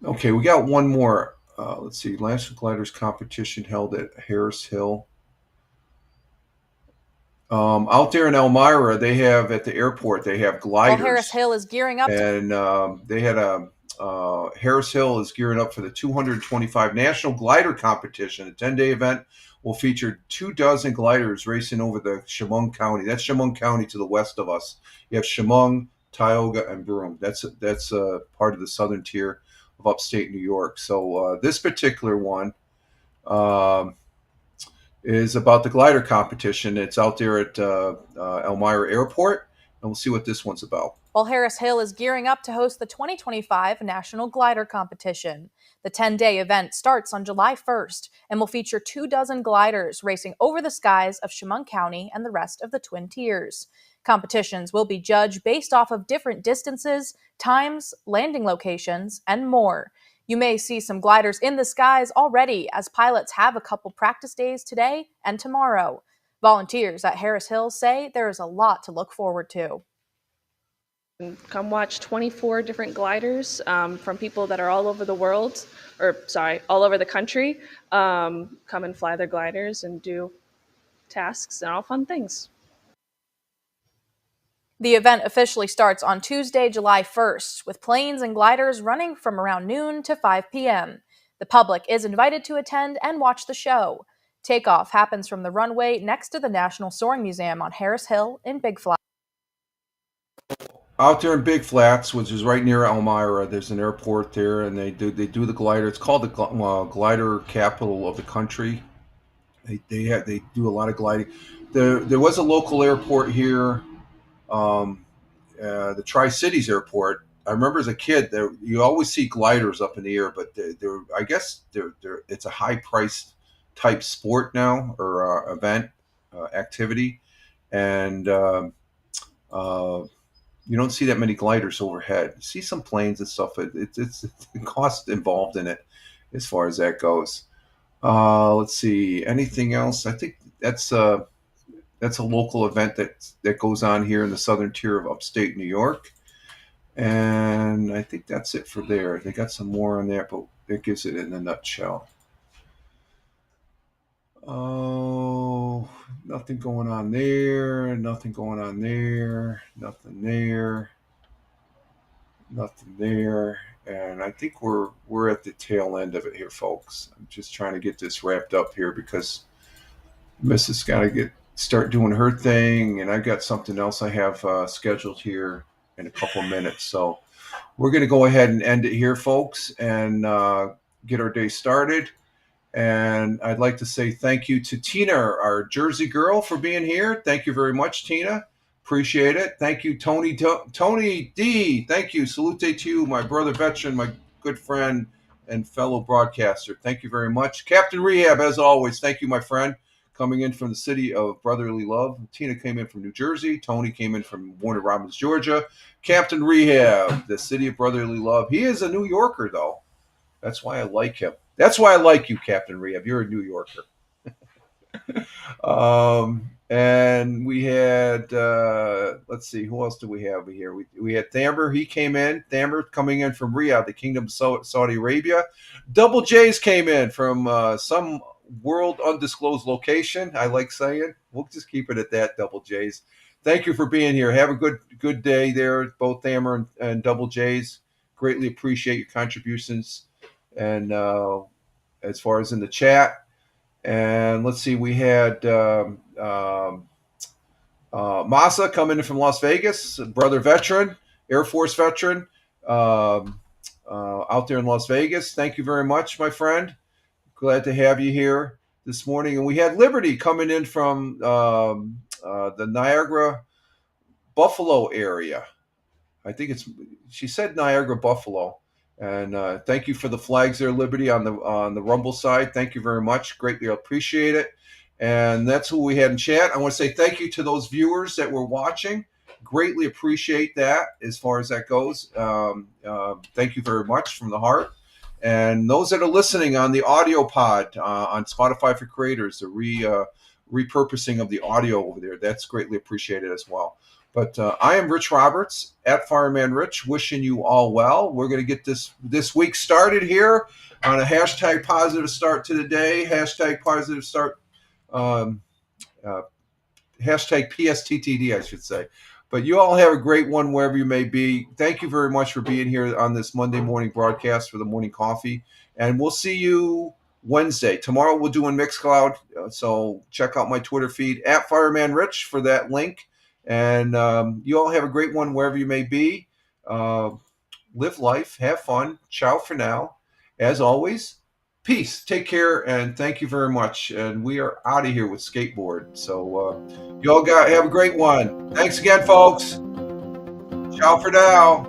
Okay, we got one more. Let's see. Lasso gliders competition held at Harris Hill. Out there in Elmira, they have at the airport, they have While gliders. Harris Hill is gearing up to And they had Harris Hill is gearing up for the 225 National Glider Competition. A 10-day event will feature 24 gliders racing over the Chemung County. That's Chemung County to the west of us. You have Chemung, Tioga, and Broome. That's part of the southern tier of upstate New York. So this particular one is about the glider competition. It's out there at Elmira Airport, and we'll see what this one's about. While Harris Hill is gearing up to host the 2025 National Glider Competition. The 10-day event starts on July 1st and will feature 24 gliders racing over the skies of Chemung County and the rest of the Twin Tiers. Competitions will be judged based off of different distances, times, landing locations, and more. You may see some gliders in the skies already as pilots have a couple practice days today and tomorrow. Volunteers at Harris Hill say there is a lot to look forward to. Come watch 24 different gliders from people that are all over the world, all over the country. Come and fly their gliders and do tasks and all fun things. The event officially starts on Tuesday, July 1st, with planes and gliders running from around noon to 5 p.m. The public is invited to attend and watch the show. Takeoff happens from the runway next to the National Soaring Museum on Harris Hill in Big Flats. Out there in Big Flats, which is right near Elmira, there's an airport there, and they do the glider. It's called the glider capital of the country. They do a lot of gliding. There was a local airport here, the Tri-Cities Airport. I remember as a kid, you always see gliders up in the air, but I guess it's a high-priced type sport now, or event activity, and you don't see that many gliders overhead. You see some planes and stuff. It's cost involved in it as far as that goes. Let's see. Anything else? I think that's a local event that goes on here in the southern tier of upstate New York. And I think that's it for there. They got some more on that, but it gives it in a nutshell. Oh, nothing going on there. Nothing going on there. Nothing there. Nothing there. And I think we're at the tail end of it here, folks. I'm just trying to get this wrapped up here because Mrs. got to start doing her thing, and I've got something else I have scheduled here in a couple minutes. So we're going to go ahead and end it here, folks, and get our day started. And I'd like to say thank you to Tina, our Jersey girl, for being here. Thank you very much, Tina. Appreciate it. Thank you, Tony D. Thank you. Salute to you, my brother veteran, my good friend and fellow broadcaster. Thank you very much. Captain Rehab, as always, thank you, my friend, coming in from the city of brotherly love. Tina came in from New Jersey. Tony came in from Warner Robins, Georgia. Captain Rehab, the city of brotherly love. He is a New Yorker, though. That's why I like him. That's why I like you, Captain Rehab. You're a New Yorker. And we had, let's see, who else do we have here? We had Thamber. He came in. Thamber coming in from Riyadh, the Kingdom of Saudi Arabia. Double J's came in from some world undisclosed location. I like saying. We'll just keep it at that, Double J's. Thank you for being here. Have a good day there, both Thamber and Double J's. Greatly appreciate your contributions. And as far as in the chat, and let's see, we had Masa coming in from Las Vegas, brother veteran, Air Force veteran, out there in Las Vegas. Thank you very much, my friend. Glad to have you here this morning. And we had Liberty coming in from the Niagara, Buffalo area. I think she said Niagara, Buffalo. And thank you for the flags there, Liberty, on the Rumble side. Thank you very much. Greatly appreciate it. And that's who we had in chat. I want to say thank you to those viewers that were watching. Greatly appreciate that as far as that goes. Thank you very much from the heart. And those that are listening on the audio pod on Spotify for Creators, the repurposing of the audio over there, that's greatly appreciated as well. But I am Rich Roberts at Fireman Rich, wishing you all well. We're going to get this week started here on a hashtag positive start to the day, hashtag positive start, hashtag PSTTD, I should say. But you all have a great one wherever you may be. Thank you very much for being here on this Monday morning broadcast for the morning coffee. And we'll see you Wednesday. Tomorrow we'll do in Mixcloud. So check out my Twitter feed at Fireman Rich for that link. And you all have a great one wherever you may be. Live life. Have fun. Ciao for now. As always, peace. Take care. And thank you very much. And we are out of here with Skateboard. So you all have a great one. Thanks again, folks. Ciao for now.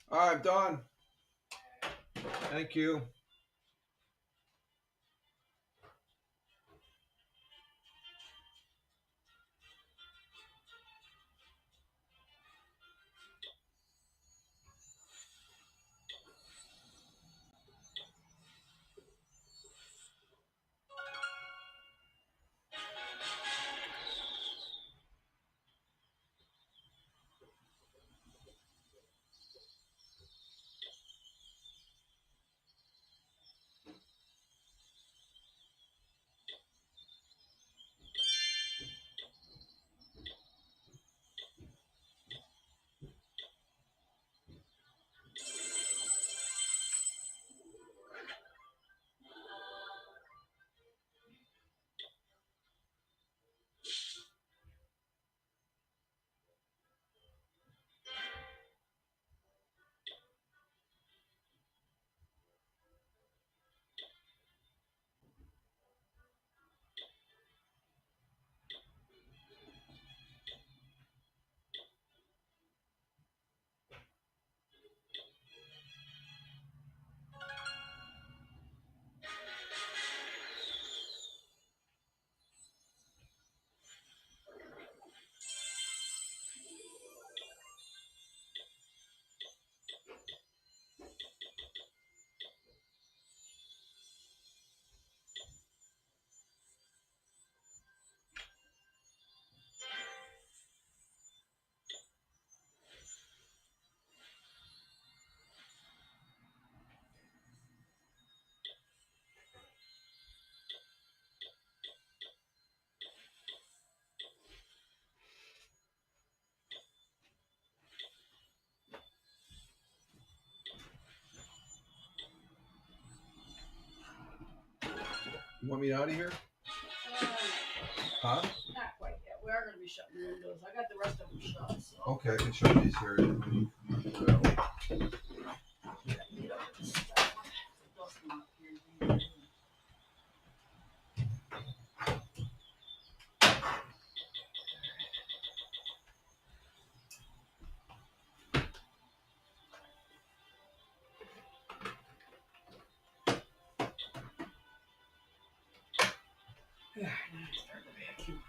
All right, I'm done. Thank you. You want me out of here? Huh? Not quite yet. We are going to be shutting the windows. I got the rest of them shut. So. Okay, I can shut these here. Yeah, now it's start the vacuum.